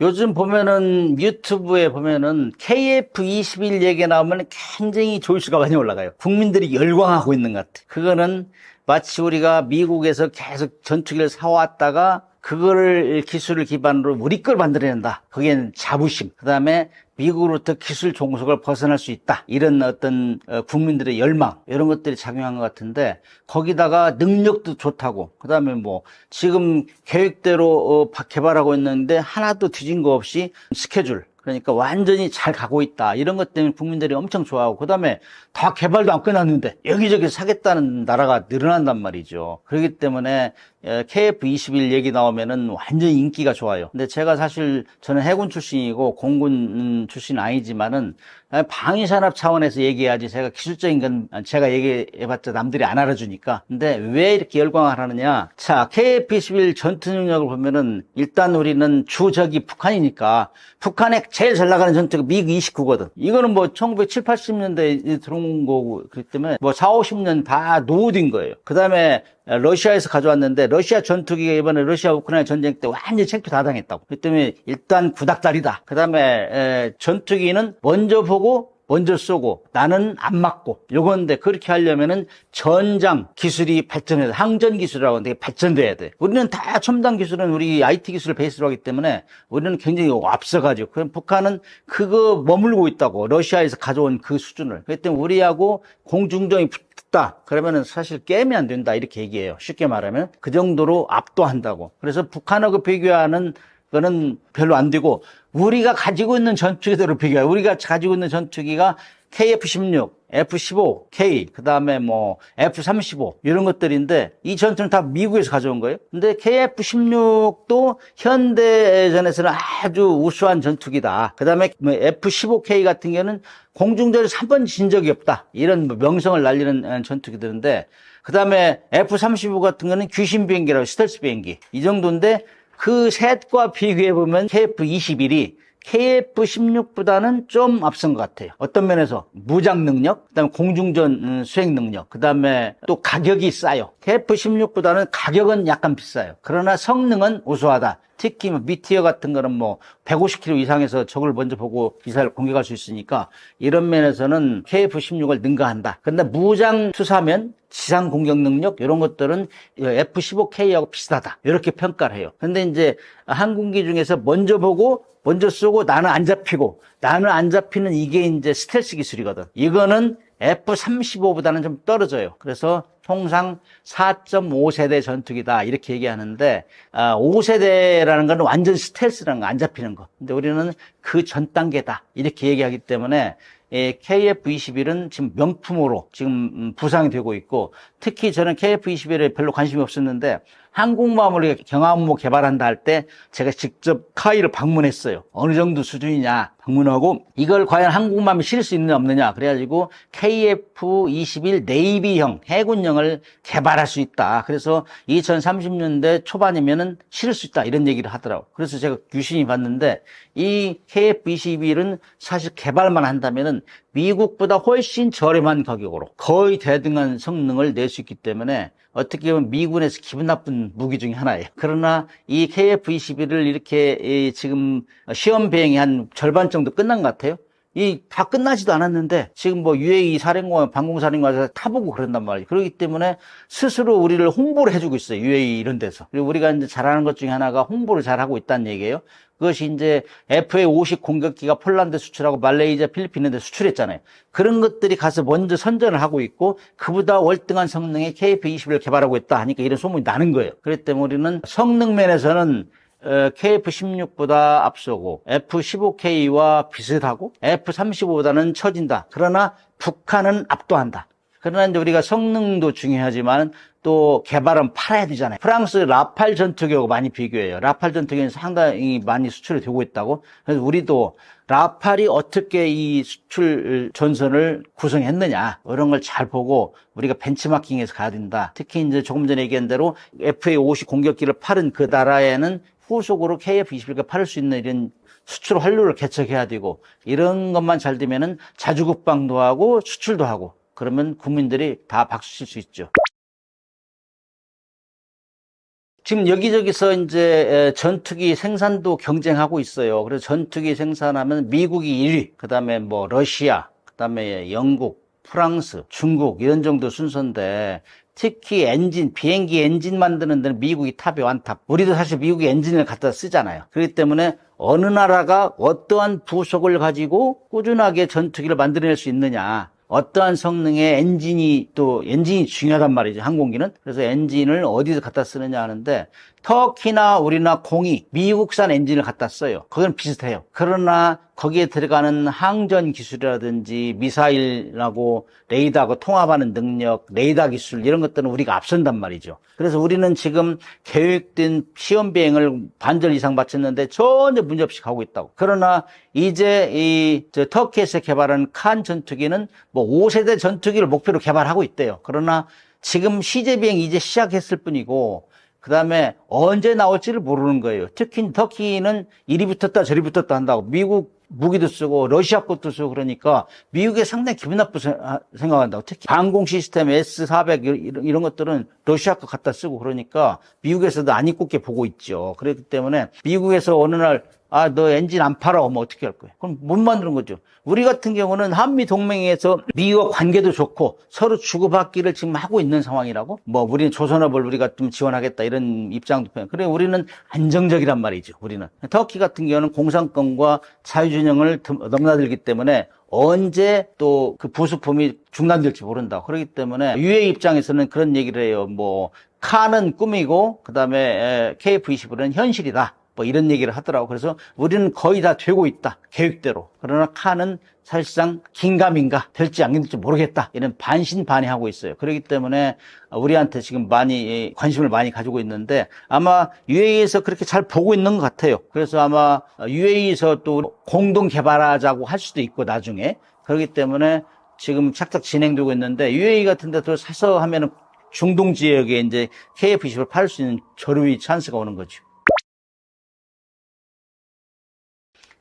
요즘 보면은 유튜브에 보면은 KF-21 얘기 나오면 굉장히 조회수가 많이 올라가요. 국민들이 열광하고 있는 것 같아. 그거는 마치 우리가 미국에서 계속 전투기를 사왔다가 그거를 기술을 기반으로 우리 걸 만들어낸다. 거기에는 자부심, 그 다음에 미국으로부터 기술 종속을 벗어날 수 있다. 이런 어떤 국민들의 열망, 이런 것들이 작용한 것 같은데, 거기다가 능력도 좋다고, 그 다음에 뭐 지금 계획대로 개발하고 있는데 하나도 뒤진 거 없이 스케줄, 그러니까 완전히 잘 가고 있다. 이런 것 때문에 국민들이 엄청 좋아하고, 그 다음에 다 개발도 안 끝났는데 여기저기 사겠다는 나라가 늘어난단 말이죠. 그렇기 때문에 KF-21 얘기 나오면은 완전히 인기가 좋아요. 근데 제가 사실 저는 해군 출신이고 공군 출신 아니지만은 방위산업 차원에서 얘기해야지, 제가 기술적인 건 제가 얘기해봤자 남들이 안 알아주니까. 근데 왜 이렇게 열광을 하느냐. 자, KF-21 전투 능력을 보면은 일단 우리는 주적이 북한이니까, 북한에 제일 잘 나가는 전투가 미그 29거든. 이거는 뭐 1970, 80년대에 들어온 거고, 그렇기 때문에 뭐 4, 50년 다 노후된 거예요. 그 다음에 러시아에서 가져왔는데, 러시아 전투기가 이번에 러시아 우크라이나 전쟁 때 완전히 챙표 다 당했다고. 그렇기 때문에 일단 구닥다리다. 그 다음에 전투기는 먼저 보고 먼저 쏘고 나는 안 맞고, 요건데 그렇게 하려면은 전장 기술이 발전해야 돼. 항전 기술이라고 되게 발전돼야 돼. 우리는 다 첨단 기술은 우리 IT 기술을 베이스로 하기 때문에 우리는 굉장히 앞서가죠. 그럼 북한은 그거 머물고 있다고, 러시아에서 가져온 그 수준을. 그렇기 때문에 우리하고 공중전이 붙다 그러면은 사실 게임이 안 된다, 이렇게 얘기해요. 쉽게 말하면 그 정도로 압도한다고. 그래서 북한하고 비교하는 그거는 별로 안 되고, 우리가 가지고 있는 전투기들을 비교해요. 우리가 가지고 있는 전투기가 KF-16, F-15K, 그 다음에 뭐 F-35 이런 것들인데, 이 전투는 다 미국에서 가져온 거예요. 근데 KF-16도 현대전에서는 아주 우수한 전투기다. 그 다음에 F-15K 같은 경우는 공중전에서 한 번 진 적이 없다, 이런 명성을 날리는 전투기들인데, 그 다음에 F-35 같은 거는 귀신 비행기라고, 스텔스 비행기 이 정도인데, 그 셋과 비교해보면 KF-21이 KF-16보다는 좀 앞선 것 같아요. 어떤 면에서 무장 능력, 그다음에 공중전 수행 능력, 그다음에 또 가격이 싸요. KF-16보다는 가격은 약간 비싸요. 그러나 성능은 우수하다. 특히 미티어 같은 거는 뭐 150km 이상에서 적을 먼저 보고 미사일 공격할 수 있으니까, 이런 면에서는 KF-16을 능가한다. 그런데 무장 투사면, 지상 공격 능력 이런 것들은 F-15K하고 비슷하다, 이렇게 평가를 해요. 근데 이제 항공기 중에서 먼저 보고 먼저 쏘고 나는 안 잡히고, 나는 안 잡히는 이게 이제 스텔스 기술이거든. 이거는 F-35보다는 좀 떨어져요. 그래서 통상 4.5세대 전투기다, 이렇게 얘기하는데, 5세대라는 건 완전 스텔스라는 거, 안 잡히는 거. 근데 우리는 그 전 단계다, 이렇게 얘기하기 때문에 KF-21은 지금 명품으로 지금 부상이 되고 있고, 특히 저는 KF-21에 별로 관심이 없었는데, 항공모함을 경항모 개발한다 할 때 제가 직접 카이를 방문했어요. 어느 정도 수준이냐 방문하고, 이걸 과연 항공모함에 실을 수 있느냐 없느냐, 그래가지고 KF-21 네이비형, 해군형을 개발할 수 있다. 그래서 2030년대 초반이면은 실을 수 있다, 이런 얘기를 하더라고. 그래서 제가 유심히 봤는데, 이 KF-21은 사실 개발만 한다면은 미국보다 훨씬 저렴한 가격으로 거의 대등한 성능을 낼 수 있기 때문에 어떻게 보면 미군에서 기분 나쁜 무기 중에 하나예요. 그러나 이 KF-21을 이렇게 지금 시험 비행이 한 절반 정도 끝난 것 같아요. 이 다 끝나지도 않았는데 지금 뭐 UAE 사령관, 방공사령관에서 타보고 그런단 말이에요. 그렇기 때문에 스스로 우리를 홍보를 해주고 있어요. UAE 이런 데서. 그리고 우리가 이제 잘하는 것 중에 하나가 홍보를 잘하고 있다는 얘기예요. 그것이 이제 FA-50 공격기가 폴란드 수출하고 말레이시아, 필리핀에 수출했잖아요. 그런 것들이 가서 먼저 선전을 하고 있고, 그보다 월등한 성능의 KF-21을 개발하고 있다 하니까 이런 소문이 나는 거예요. 그렇기 때문에 우리는 성능 면에서는 KF-16보다 앞서고 F-15K와 비슷하고 F-35보다는 처진다. 그러나 북한은 압도한다. 그러나 이제 우리가 성능도 중요하지만 또 개발은 팔아야 되잖아요. 프랑스 라팔 전투기하고 많이 비교해요. 라팔 전투기는 상당히 많이 수출이 되고 있다고. 그래서 우리도 라팔이 어떻게 이 수출 전선을 구성했느냐, 이런 걸 잘 보고 우리가 벤치마킹해서 가야 된다. 특히 이제 조금 전에 얘기한 대로 FA-50 공격기를 팔은 그 나라에는 후속으로 KF-21을 팔을 수 있는 이런 수출 활로를 개척해야 되고, 이런 것만 잘 되면은 자주국방도 하고 수출도 하고, 그러면 국민들이 다 박수 칠 수 있죠. 지금 여기저기서 이제 전투기 생산도 경쟁하고 있어요. 그래서 전투기 생산하면 미국이 1위, 그 다음에 뭐 러시아, 그 다음에 영국, 프랑스, 중국 이런 정도 순서인데, 특히 엔진, 비행기 엔진 만드는 데는 미국이 탑이 완탑. 우리도 사실 미국의 엔진을 갖다 쓰잖아요. 그렇기 때문에 어느 나라가 어떠한 부속을 가지고 꾸준하게 전투기를 만들어낼 수 있느냐. 어떠한 성능의 엔진이 중요하단 말이죠, 항공기는. 그래서 엔진을 어디서 갖다 쓰느냐 하는데, 터키나 우리나 공이 미국산 엔진을 갖다 써요. 그건 비슷해요. 그러나 거기에 들어가는 항전 기술이라든지 미사일하고 레이더하고 통합하는 능력, 레이더 기술 이런 것들은 우리가 앞선단 말이죠. 그래서 우리는 지금 계획된 시험 비행을 반절 이상 마쳤는데 전혀 문제없이 가고 있다고. 그러나 이제 터키에서 개발한 칸 전투기는 뭐 5세대 전투기를 목표로 개발하고 있대요. 그러나 지금 시제 비행 이제 시작했을 뿐이고, 그 다음에 언제 나올지를 모르는 거예요. 특히 터키는 이리 붙었다 저리 붙었다 한다고. 미국 무기도 쓰고 러시아 것도 쓰고 그러니까 미국에 상당히 기분 나쁘게 생각한다고. 특히 항공 시스템 S-400 이런 것들은 러시아 거 갖다 쓰고 그러니까 미국에서도 안 입고 보고 있죠. 그렇기 때문에 미국에서 어느 날 너 엔진 안 팔아. 뭐 어떻게 할 거예요? 그럼 못 만드는 거죠. 우리 같은 경우는 한미 동맹에서 미국과 관계도 좋고 서로 주고받기를 지금 하고 있는 상황이라고. 뭐 우리는 조선업을 우리가 좀 지원하겠다 이런 입장도 표현. 그래 우리는 안정적이란 말이죠. 우리는 터키 같은 경우는 공산권과 자유진영을 넘나들기 때문에 언제 또 그 부속품이 중단될지 모른다. 그렇기 때문에 UAE 입장에서는 그런 얘기를 해요. 뭐 칸은 꿈이고 그다음에 KF-21은 현실이다. 뭐 이런 얘기를 하더라고. 그래서 우리는 거의 다 되고 있다. 계획대로. 그러나 칸은 사실상 긴가민가 될지 안 될지 모르겠다. 이런 반신반의하고 있어요. 그렇기 때문에 우리한테 지금 많이 관심을 많이 가지고 있는데 아마 UAE에서 그렇게 잘 보고 있는 것 같아요. 그래서 아마 UAE에서 또 공동 개발하자고 할 수도 있고 나중에. 그렇기 때문에 지금 착착 진행되고 있는데 UAE 같은 데도 사서 하면은 중동 지역에 이제 KF-21을 팔 수 있는 저류의 찬스가 오는 거죠.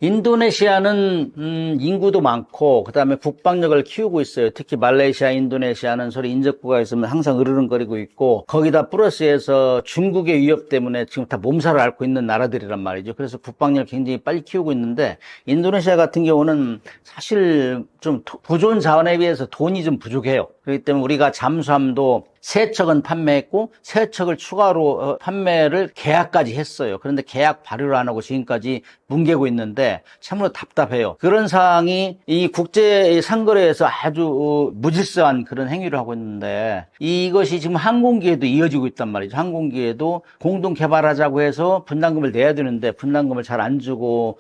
인도네시아는 인구도 많고 그다음에 국방력을 키우고 있어요. 특히 말레이시아, 인도네시아는 서로 인접구가 있으면 항상 으르렁거리고 있고 거기다 플러스해서 중국의 위협 때문에 지금 다 몸살을 앓고 있는 나라들이란 말이죠. 그래서 국방력을 굉장히 빨리 키우고 있는데 인도네시아 같은 경우는 사실 좀 보존 자원에 비해서 돈이 좀 부족해요. 그렇기 때문에 우리가 잠수함도 3척은 판매했고 3척을 추가로 판매를 계약까지 했어요. 그런데 계약 발효를 안 하고 지금까지 뭉개고 있는데 참으로 답답해요. 그런 상황이 이 국제 상거래에서 아주 무질서한 그런 행위를 하고 있는데 이것이 지금 항공기에도 이어지고 있단 말이죠. 항공기에도 공동 개발하자고 해서 분담금을 내야 되는데 분담금을 잘 안 주고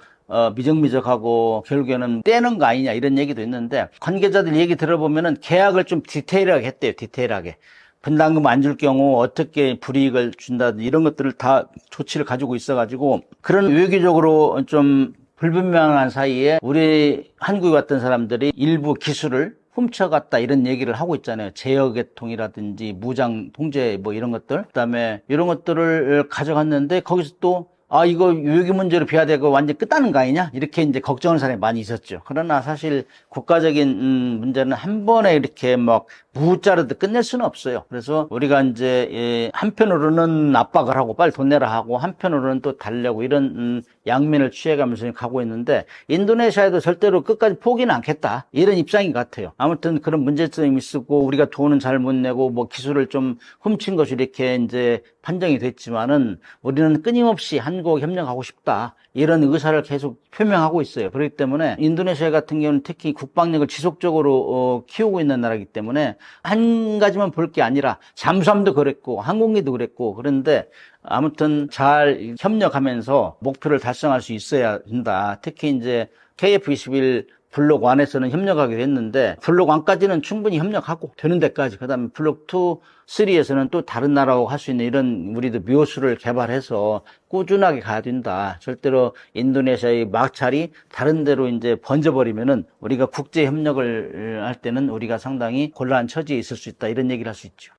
미적미적하고 결국에는 떼는 거 아니냐 이런 얘기도 있는데 관계자들 얘기 들어보면은 계약을 좀 디테일하게 했대요. 디테일하게. 분담금 안 줄 경우 어떻게 불이익을 준다든지 이런 것들을 다 조치를 가지고 있어가지고 그런 외교적으로 좀 불분명한 사이에 우리 한국에 왔던 사람들이 일부 기술을 훔쳐갔다 이런 얘기를 하고 있잖아요. 제어계통이라든지 무장 통제 뭐 이런 것들. 그다음에 이런 것들을 가져갔는데 거기서 또 이거 외교 문제로 비화되고 완전 끝나는 거 아니냐? 이렇게 이제 걱정하는 사람이 많이 있었죠. 그러나 사실 국가적인 문제는 한 번에 이렇게 막 무자르듯 끝낼 수는 없어요. 그래서 우리가 이제 한편으로는 압박을 하고 빨리 돈 내라 하고 한편으로는 또 달래고 이런 양면을 취해가면서 가고 있는데 인도네시아에도 절대로 끝까지 포기는 않겠다. 이런 입장인 것 같아요. 아무튼 그런 문제점이 있었고 우리가 돈은 잘 못 내고 뭐 기술을 좀 훔친 것이 이렇게 이제 판정이 됐지만은 우리는 끊임없이 한국 협력하고 싶다. 이런 의사를 계속 표명하고 있어요. 그렇기 때문에 인도네시아 같은 경우는 특히 국방력을 지속적으로 키우고 있는 나라이기 때문에 한 가지만 볼 게 아니라 잠수함도 그랬고 항공기도 그랬고 그런데 아무튼 잘 협력하면서 목표를 달성할 수 있어야 된다. 특히 이제 KF-21 블록 1에서는 협력하기로 했는데 블록 1까지는 충분히 협력하고 되는 데까지 그다음에 블록 2, 3에서는 또 다른 나라하고 할 수 있는 이런 우리도 묘수를 개발해서 꾸준하게 가야 된다. 절대로 인도네시아의 마찰이 다른 데로 이제 번져버리면은 우리가 국제 협력을 할 때는 우리가 상당히 곤란한 처지에 있을 수 있다. 이런 얘기를 할 수 있죠.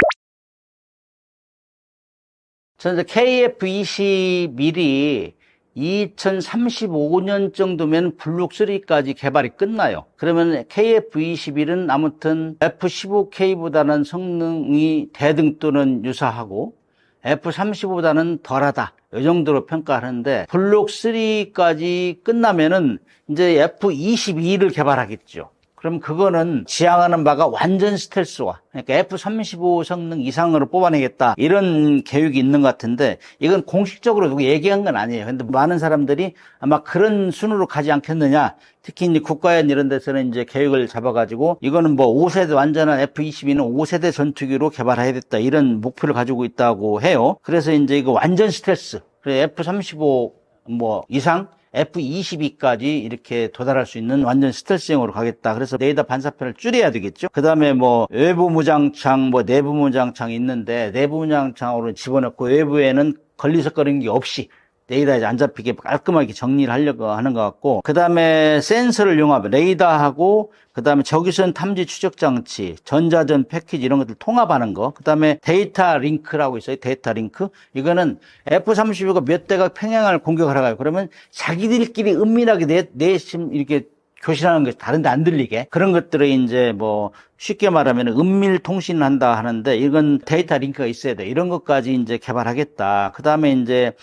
저는 KF-21이 2035년 정도면 블록 3까지 개발이 끝나요. 그러면 KF-21은 아무튼 F-15K보다는 성능이 대등 또는 유사하고 F-35보다는 덜하다. 이 정도로 평가하는데 블록 3까지 끝나면은 이제 F-22를 개발하겠죠. 그럼 그거는 지향하는 바가 완전 스텔스화, 그러니까 F-35 성능 이상으로 뽑아내겠다, 이런 계획이 있는 것 같은데, 이건 공식적으로 누구 얘기한 건 아니에요. 근데 많은 사람들이 아마 그런 순으로 가지 않겠느냐, 특히 이제 국가연 이런 데서는 이제 계획을 잡아가지고, 이거는 뭐 5세대, 완전한 F-22는 5세대 전투기로 개발해야겠다, 이런 목표를 가지고 있다고 해요. 그래서 이제 이거 완전 스텔스, 그래서 F-35 뭐 이상, F-22까지 이렇게 도달할 수 있는 완전 스텔스형으로 가겠다. 그래서 레이더 반사편을 줄여야 되겠죠. 그 다음에 뭐 외부 무장창, 뭐 내부 무장창이 있는데, 내부 무장창으로 집어넣고 외부에는 걸리적거리는 게 없이 레이더에 안 잡히게 깔끔하게 정리를 하려고 하는 것 같고, 그 다음에 센서를 융합, 레이더하고, 그 다음에 적외선 탐지 추적 장치, 전자전 패키지 이런 것들 통합하는 거, 그 다음에 데이터 링크라고 있어요. 데이터 링크. 이거는 F-35가 몇 대가 평양을 공격하러 가요. 그러면 자기들끼리 은밀하게 내심 이렇게 교신하는 것이 다른데 안 들리게, 그런 것들을 이제 뭐 쉽게 말하면 은밀 통신을 한다 하는데, 이건 데이터 링크가 있어야 돼. 이런 것까지 이제 개발하겠다. 그 다음에 이제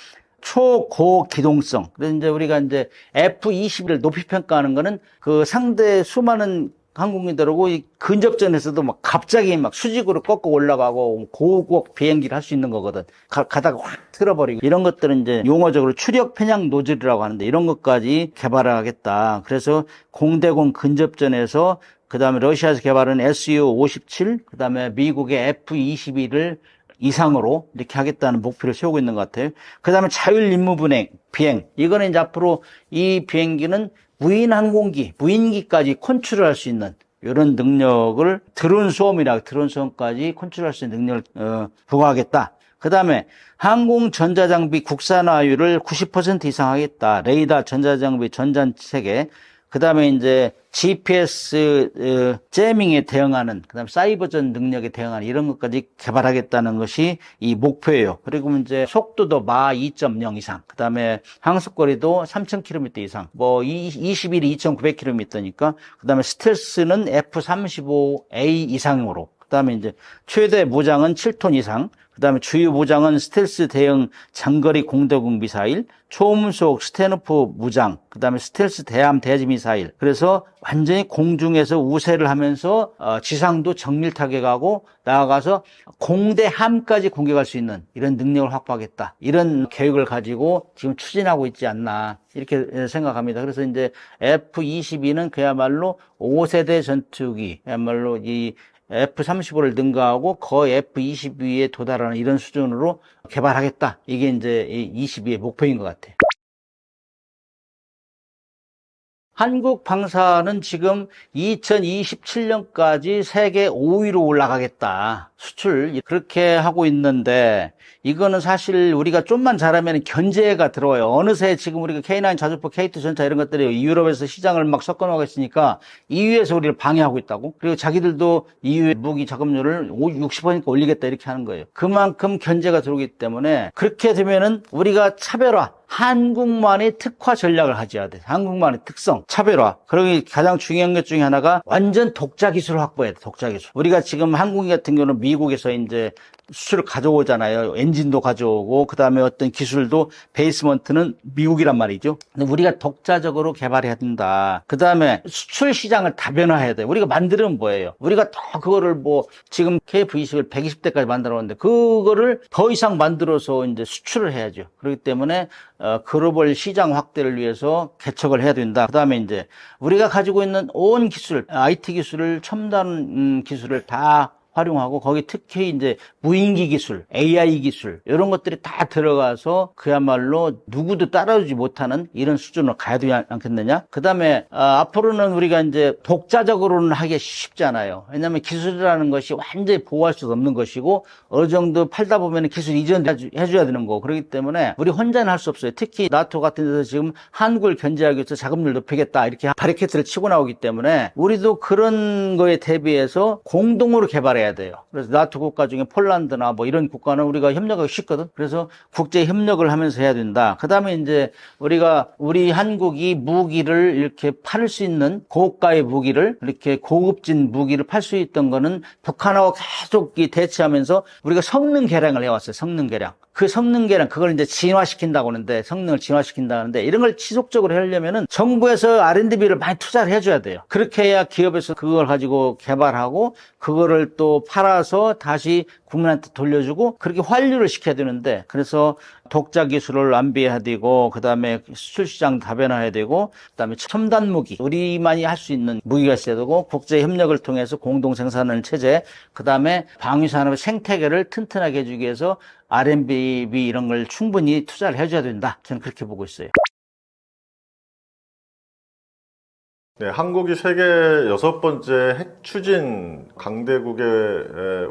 초고 기동성. 그래서 이제 우리가 이제 F-22를 높이 평가하는 거는 그 상대 수많은 항공기들하고 이 근접전에서도 막 갑자기 막 수직으로 꺾어 올라가고 고고속 비행기를 할 수 있는 거거든. 가다가 확 틀어버리고, 이런 것들은 이제 용어적으로 추력 편향 노즐이라고 하는데, 이런 것까지 개발하겠다. 그래서 공대공 근접전에서, 그 다음에 러시아에서 개발한 Su-57, 그 다음에 미국의 F-22를 이상으로 이렇게 하겠다는 목표를 세우고 있는 것 같아요. 그 다음에 자율 임무 비행. 이거는 이제 앞으로 이 비행기는 무인 항공기, 무인기까지 컨트롤할 수 있는 이런 능력을, 드론 수험까지 컨트롤할 수 있는 능력을 부과하겠다. 그 다음에 항공 전자장비 국산화율을 90% 이상 하겠다. 레이더, 전자장비, 전자체계. 그 다음에 이제 GPS 제밍에 대응하는, 그 다음에 사이버전 능력에 대응하는 이런 것까지 개발하겠다는 것이 이 목표예요. 그리고 이제 속도도 마 2.0 이상, 그 다음에 항속거리도 3,000km 이상, 뭐 21이 2,900km니까, 그 다음에 스텔스는 F-35A 이상으로, 그 다음에 이제 최대 무장은 7톤 이상, 그 다음에 주요 무장은 스텔스 대응 장거리 공대공 미사일, 초음속 스테누프 무장, 그 다음에 스텔스 대함 대지 미사일. 그래서 완전히 공중에서 우세를 하면서 지상도 정밀 타격하고, 나아가서 공대함까지 공격할 수 있는 이런 능력을 확보하겠다, 이런 계획을 가지고 지금 추진하고 있지 않나, 이렇게 생각합니다. 그래서 이제 F-22는 그야말로 5세대 전투기, 그야말로 이 F-35를 능가하고 거의 F-22에 도달하는 이런 수준으로 개발하겠다. 이게 이제 22의 목표인 것 같아요. 한국 방사는 지금 2027년까지 세계 5위로 올라가겠다. 수출 그렇게 하고 있는데, 이거는 사실 우리가 좀만 잘하면 견제가 들어와요. 어느새 지금 우리가 K9 자주포, K2 전차 이런 것들이 유럽에서 시장을 막 섞어놓고 있으니까 EU에서 우리를 방해하고 있다고. 그리고 자기들도 EU 무기 자금률을 60% 올리겠다 이렇게 하는 거예요. 그만큼 견제가 들어오기 때문에, 그렇게 되면은 우리가 차별화, 한국만의 특화 전략을 가져야 돼. 한국만의 특성, 차별화. 그러기 가장 중요한 것 중에 하나가 완전 독자 기술을 확보해야 돼. 독자 기술. 우리가 지금 항공기 같은 경우는 미국에서 이제 수출을 가져오잖아요. 엔진도 가져오고, 그 다음에 어떤 기술도 베이스먼트는 미국이란 말이죠. 근데 우리가 독자적으로 개발해야 된다. 그 다음에 수출 시장을 다변화해야 돼. 우리가 만들면 뭐예요? 우리가 더 그거를 뭐 지금 KF-20을 120대까지 만들었는데, 그거를 더 이상 만들어서 이제 수출을 해야죠. 그렇기 때문에 글로벌 시장 확대를 위해서 개척을 해야 된다. 그 다음에 이제 우리가 가지고 있는 온 기술, IT 기술을, 첨단 기술을 다 활용하고, 거기 특히 이제 무인기 기술, AI 기술 이런 것들이 다 들어가서 그야말로 누구도 따라오지 못하는 이런 수준으로 가야 되지 않겠느냐. 그 다음에 앞으로는 우리가 이제 독자적으로는 하기 쉽잖아요. 왜냐하면 기술이라는 것이 완전히 보호할 수 없는 것이고, 어느 정도 팔다 보면 기술 이전해줘야 되는 거고, 그렇기 때문에 우리 혼자는 할 수 없어요. 특히 나토 같은 데서 지금 한국을 견제하기 위해서 자금률 높이겠다 이렇게 바리케이트를 치고 나오기 때문에, 우리도 그런 거에 대비해서 공동으로 개발해야 돼요. 그래서 나토 국가 중에 폴란드나 뭐 이런 국가는 우리가 협력하기 쉽거든. 그래서 국제 협력을 하면서 해야 된다. 그 다음에 이제 우리 한국이 무기를 이렇게 팔 수 있는 고가의 무기를, 이렇게 고급진 무기를 팔 수 있던 거는 북한하고 계속 대치하면서 우리가 성능 개량을 해왔어요. 성능 개량. 그 성능 개량, 그걸 이제 진화시킨다고 하는데, 성능을 진화시킨다고 하는데, 이런 걸 지속적으로 하려면은 정부에서 R&D비를 많이 투자를 해줘야 돼요. 그렇게 해야 기업에서 그걸 가지고 개발하고, 그거를 또 팔아서 다시 국민한테 돌려주고, 그렇게 환류를 시켜야 되는데, 그래서 독자 기술을 안비해야 되고, 그 다음에 수출 시장 다변화해야 되고, 그 다음에 첨단 무기, 우리만이 할 수 있는 무기가 있어야 되고, 국제 협력을 통해서 공동 생산하는 체제, 그 다음에 방위 산업의 생태계를 튼튼하게 해주기 위해서 R&D 이런 걸 충분히 투자를 해줘야 된다. 저는 그렇게 보고 있어요. 네, 한국이 세계 6번째 핵 추진 강대국에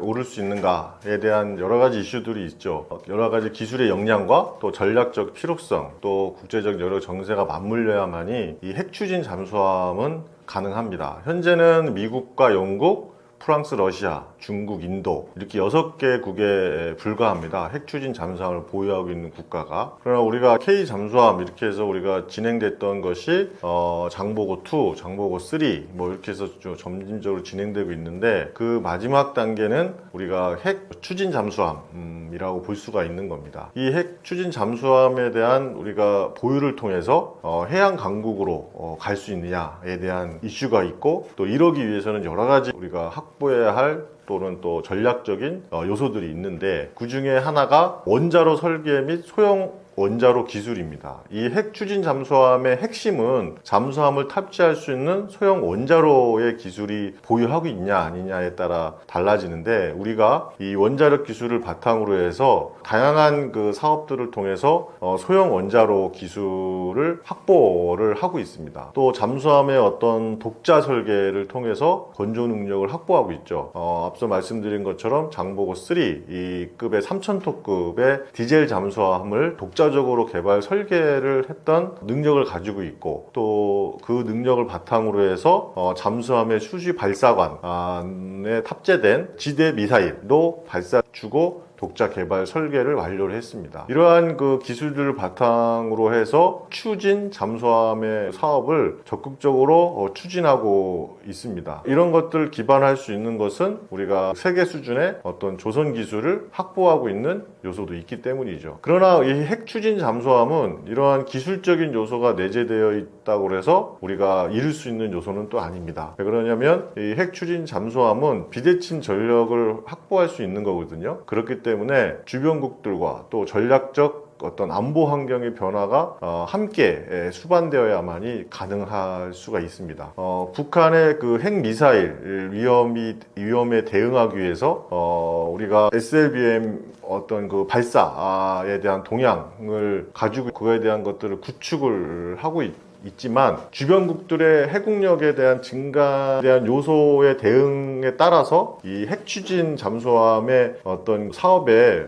오를 수 있는가에 대한 여러 가지 이슈들이 있죠. 여러 가지 기술의 역량과 또 전략적 필요성, 또 국제적 여러 정세가 맞물려야만이 이 핵 추진 잠수함은 가능합니다. 현재는 미국과 영국, 프랑스, 러시아, 중국, 인도 이렇게 6개국에 불과합니다. 핵 추진 잠수함을 보유하고 있는 국가가. 그러나 우리가 K 잠수함 이렇게 해서 우리가 진행됐던 것이 장보고 2, 장보고 3 뭐 이렇게 해서 좀 점진적으로 진행되고 있는데 그 마지막 단계는 우리가 핵 추진 잠수함이라고 볼 수가 있는 겁니다. 이 핵 추진 잠수함에 대한 우리가 보유를 통해서 해양 강국으로 갈 수 있느냐에 대한 이슈가 있고 또 이러기 위해서는 여러 가지 우리가 확보해야 할 또는 또 전략적인 요소들이 있는데 그 중에 하나가 원자로 설계 및 소형 원자로 기술입니다. 이 핵 추진 잠수함의 핵심은 잠수함을 탑재할 수 있는 소형 원자로의 기술이 보유하고 있냐 아니냐에 따라 달라지는데 우리가 이 원자력 기술을 바탕으로 해서 다양한 그 사업들을 통해서 소형 원자로 기술을 확보를 하고 있습니다. 또 잠수함의 어떤 독자 설계를 통해서 건조 능력을 확보하고 있죠. 앞서 말씀드린 것처럼 장보고 3 이 급의 3000톤급의 디젤 잠수함을 독자적으로 개발 설계를 했던 능력을 가지고 있고 또 그 능력을 바탕으로 해서 잠수함의 수시 발사관에 탑재된 지대 미사일도 발사주고 독자 개발 설계를 완료를 했습니다. 이러한 그 기술들을 바탕으로 해서 추진 잠수함의 사업을 적극적으로 추진하고 있습니다. 이런 것들을 기반할 수 있는 것은 우리가 세계 수준의 어떤 조선 기술을 확보하고 있는 요소도 있기 때문이죠. 그러나 이 핵 추진 잠수함은 이러한 기술적인 요소가 내재되어 있다고 해서 우리가 이룰 수 있는 요소는 또 아닙니다. 왜 그러냐면 이 핵 추진 잠수함은 비대칭 전력을 확보할 수 있는 거거든요. 그렇기 때문에 주변국들과 또 전략적 어떤 안보 환경의 변화가 함께 수반되어야만이 가능할 수가 있습니다. 북한의 그 핵 미사일 위험에 대응하기 위해서 우리가 SLBM 어떤 그 발사에 대한 동향을 가지고 그거에 대한 것들을 구축을 하고 있지만 주변국들의 해국력에 대한 증가에 대한 요소의 대응에 따라서 이 핵 추진 잠수함의 어떤 사업에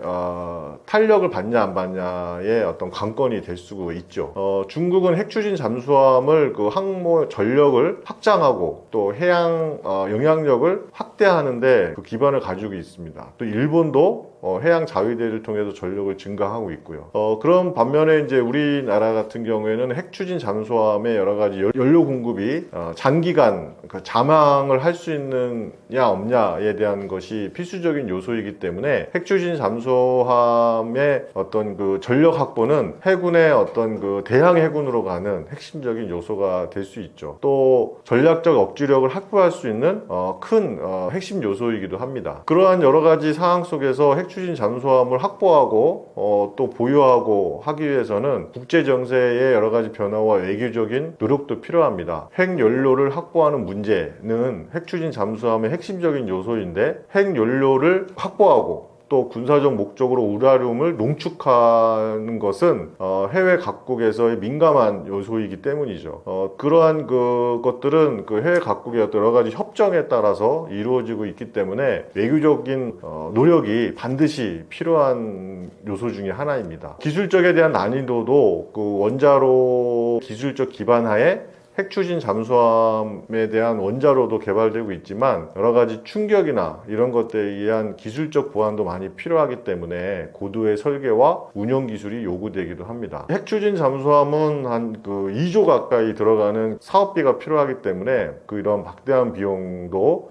탄력을 받냐 안 받냐의 어떤 관건이 될 수가 있죠. 중국은 핵 추진 잠수함을 그 항모 전력을 확장하고 또 해양 영향력을 확대하는데 그 기반을 가지고 있습니다. 또 일본도 해양 자위대를 통해서 전력을 증강하고 있고요. 그런 반면에 이제 우리나라 같은 경우에는 핵 추진 잠수함의 여러 가지 연료 공급이 장기간 그 잠항을 할 수 있느냐 없냐에 대한 것이 필수적인 요소이기 때문에 핵 추진 잠수함의 어떤 그 전력 확보는 해군의 어떤 그 대항 해군으로 가는 핵심적인 요소가 될 수 있죠. 또 전략적 억지력을 확보할 수 있는 큰 핵심 요소이기도 합니다. 그러한 여러 가지 상황 속에서 핵 추진 잠수함을 확보하고 또 보유하고 하기 위해서는 국제 정세의 여러 가지 변화와 외교적인 노력도 필요합니다. 핵 연료를 확보하는 문제는 핵 추진 잠수함의 핵심적인 요소인데 핵 연료를 확보하고 또 군사적 목적으로 우라늄을 농축하는 것은 해외 각국에서의 민감한 요소이기 때문이죠. 그러한 것들은 그 해외 각국의 여러 가지 협정에 따라서 이루어지고 있기 때문에 외교적인 노력이 반드시 필요한 요소 중에 하나입니다. 기술적에 대한 난이도도 그 원자로 기술적 기반 하에 핵 추진 잠수함에 대한 원자로도 개발되고 있지만 여러 가지 충격이나 이런 것들에 의한 기술적 보완도 많이 필요하기 때문에 고도의 설계와 운용 기술이 요구되기도 합니다. 핵 추진 잠수함은 한 2조 가까이 들어가는 사업비가 필요하기 때문에 이런 막대한 비용도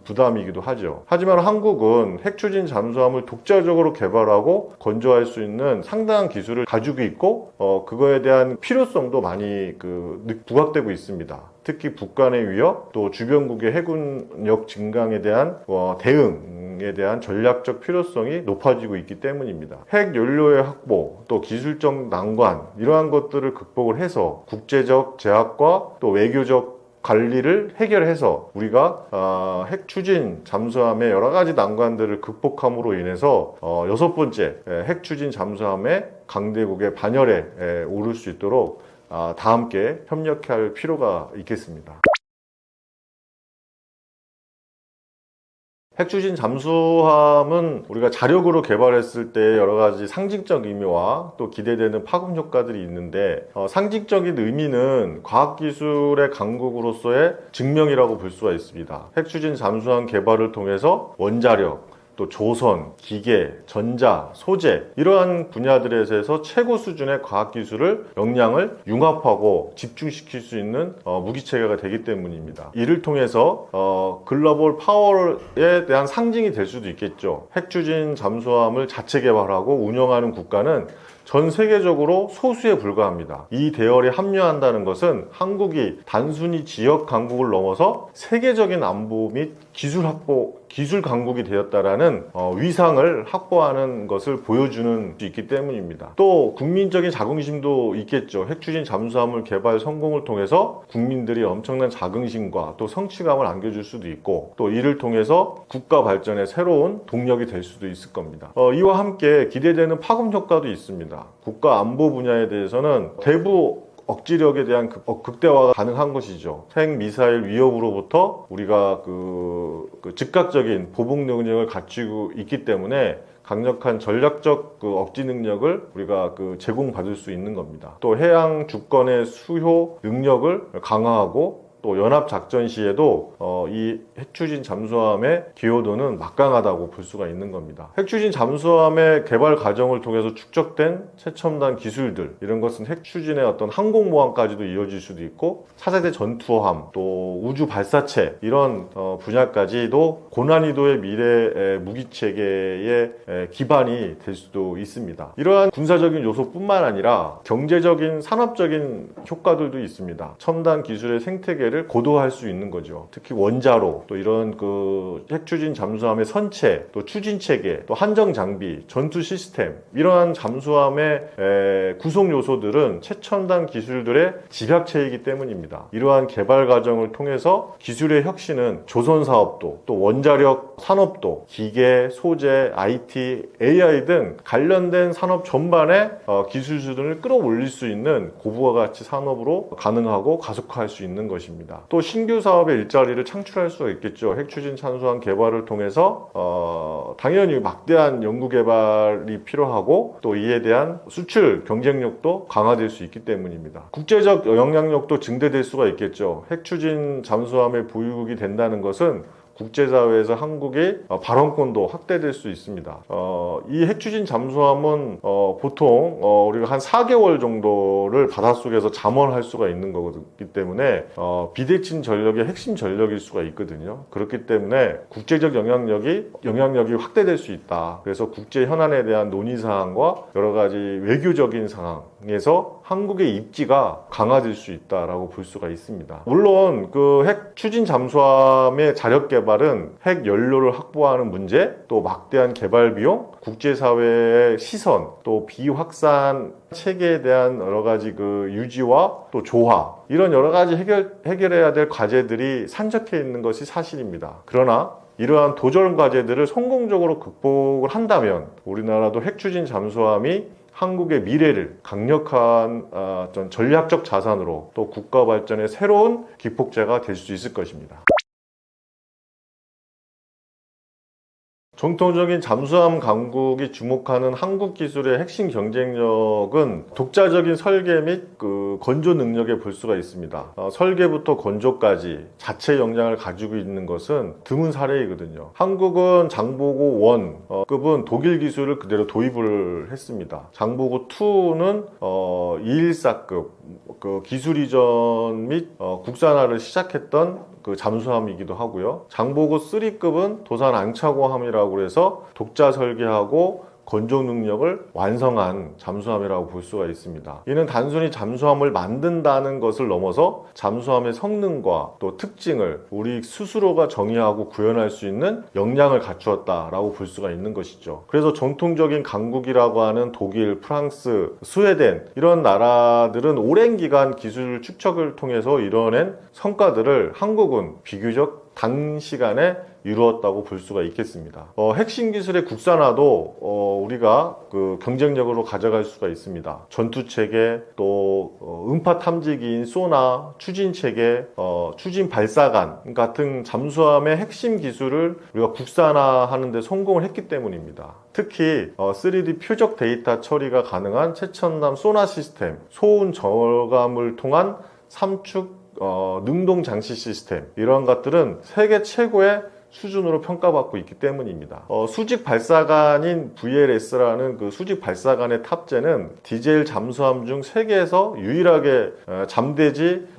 부담이기도 하죠. 하지만 한국은 핵 추진 잠수함을 독자적으로 개발하고 건조할 수 있는 상당한 기술을 가지고 있고 그거에 대한 필요성도 많이 부각되고 있습니다. 특히 북한의 위협, 또 주변국의 해군력 증강에 대한 대응에 대한 전략적 필요성이 높아지고 있기 때문입니다. 핵 연료의 확보, 또 기술적 난관 이러한 것들을 극복을 해서 국제적 제약과 또 외교적 관리를 해결해서 우리가 핵 추진 잠수함의 여러 가지 난관들을 극복함으로 인해서 6번째 핵 추진 잠수함의 강대국의 반열에 오를 수 있도록 다 함께 협력할 필요가 있겠습니다. 핵 추진 잠수함은 우리가 자력으로 개발했을 때 여러 가지 상징적 의미와 또 기대되는 파급 효과들이 있는데 상징적인 의미는 과학기술의 강국으로서의 증명이라고 볼 수가 있습니다. 핵 추진 잠수함 개발을 통해서 원자력, 또 조선, 기계, 전자, 소재 이러한 분야들에서 최고 수준의 과학기술을 역량을 융합하고 집중시킬 수 있는 무기체계가 되기 때문입니다. 이를 통해서 글로벌 파워에 대한 상징이 될 수도 있겠죠. 핵추진 잠수함을 자체 개발하고 운영하는 국가는 전 세계적으로 소수에 불과합니다. 이 대열에 합류한다는 것은 한국이 단순히 지역 강국을 넘어서 세계적인 안보 및 기술 강국이 되었다라는 위상을 확보하는 것을 보여주는 수 있기 때문입니다. 또 국민적인 자긍심도 있겠죠. 핵추진 잠수함을 개발 성공을 통해서 국민들이 엄청난 자긍심과 또 성취감을 안겨줄 수도 있고 또 이를 통해서 국가 발전의 새로운 동력이 될 수도 있을 겁니다. 이와 함께 기대되는 파급 효과도 있습니다. 국가 안보 분야에 대해서는 대부 억지력에 대한 극대화가 가능한 것이죠. 핵미사일 위협으로부터 우리가 즉각적인 보복 능력을 갖추고 있기 때문에 강력한 전략적 억지 능력을 우리가 제공받을 수 있는 겁니다. 또 해양 주권의 수효 능력을 강화하고 또 연합작전 시에도 이 핵추진 잠수함의 기여도는 막강하다고 볼 수가 있는 겁니다. 핵추진 잠수함의 개발 과정을 통해서 축적된 최첨단 기술들 이런 것은 핵추진의 어떤 항공모함까지도 이어질 수도 있고 차세대 전투함 또 우주 발사체 이런 분야까지도 고난이도의 미래 무기체계의 기반이 될 수도 있습니다. 이러한 군사적인 요소뿐만 아니라 경제적인 산업적인 효과들도 있습니다. 첨단 기술의 생태계 를 고도화할 수 있는 거죠. 특히 원자로, 또 이런 핵추진 잠수함의 선체, 또 추진 체계, 또 한정 장비, 전투 시스템 이러한 잠수함의 구성 요소들은 최첨단 기술들의 집약체이기 때문입니다. 이러한 개발 과정을 통해서 기술의 혁신은 조선 사업도, 또 원자력 산업도, 기계, 소재, IT, AI 등 관련된 산업 전반의 기술 수준을 끌어올릴 수 있는 고부가 가치 산업으로 가능하고 가속화할 수 있는 것입니다. 또 신규 사업의 일자리를 창출할 수가 있겠죠. 핵추진 잠수함 개발을 통해서 당연히 막대한 연구 개발이 필요하고 또 이에 대한 수출 경쟁력도 강화될 수 있기 때문입니다. 국제적 영향력도 증대될 수가 있겠죠. 핵추진 잠수함의 보유국이 된다는 것은 국제사회에서 한국의 발언권도 확대될 수 있습니다. 이 핵추진 잠수함은 보통 우리가 한 4개월 정도를 바닷속에서 잠원할 수가 있는 거기 때문에 비대칭 전력의 핵심 전력일 수가 있거든요. 그렇기 때문에 국제적 영향력이 확대될 수 있다. 그래서 국제 현안에 대한 논의사항과 여러 가지 외교적인 상황에서 한국의 입지가 강화될 수 있다라고 볼 수가 있습니다. 물론 핵 추진 잠수함의 자력 개발은 핵 연료를 확보하는 문제, 또 막대한 개발 비용, 국제사회의 시선, 또 비확산 체계에 대한 여러 가지 유지와 또 조화 이런 여러 가지 해결해야 될 과제들이 산적해 있는 것이 사실입니다. 그러나 이러한 도전 과제들을 성공적으로 극복을 한다면 우리나라도 핵추진 잠수함이 한국의 미래를 강력한 전략적 자산으로 또 국가 발전의 새로운 기폭제가 될 수 있을 것입니다. 전통적인 잠수함 강국이 주목하는 한국 기술의 핵심 경쟁력은 독자적인 설계 및 그 건조 능력에 볼 수가 있습니다. 설계부터 건조까지 자체 역량을 가지고 있는 것은 드문 사례이거든요. 한국은 장보고 1급은 독일 기술을 그대로 도입을 했습니다. 장보고 2는 214급 그 기술 이전 및 국산화를 시작했던 그 잠수함이기도 하고요. 장보고 3급은 도산 앙차고함이라고 해서 독자 설계하고 건조 능력을 완성한 잠수함이라고 볼 수가 있습니다. 이는 단순히 잠수함을 만든다는 것을 넘어서 잠수함의 성능과 또 특징을 우리 스스로가 정의하고 구현할 수 있는 역량을 갖추었다라고 볼 수가 있는 것이죠. 그래서 전통적인 강국이라고 하는 독일, 프랑스, 스웨덴 이런 나라들은 오랜 기간 기술 축적을 통해서 이뤄낸 성과들을 한국은 비교적 단시간에 이루었다고 볼 수가 있겠습니다. 핵심 기술의 국산화도 우리가 그 경쟁력으로 가져갈 수가 있습니다. 전투 체계, 또 음파 탐지기인 소나, 추진 체계, 추진 발사관 같은 잠수함의 핵심 기술을 우리가 국산화하는 데 성공을 했기 때문입니다. 특히 3D 표적 데이터 처리가 가능한 최첨단 소나 시스템, 소음 저감을 통한 삼축 능동 장치 시스템 이러한 것들은 세계 최고의 수준으로 평가받고 있기 때문입니다. 수직 발사관인 VLS라는 그 수직 발사관의 탑재는 디젤 잠수함 중 세계에서 유일하게 잠대지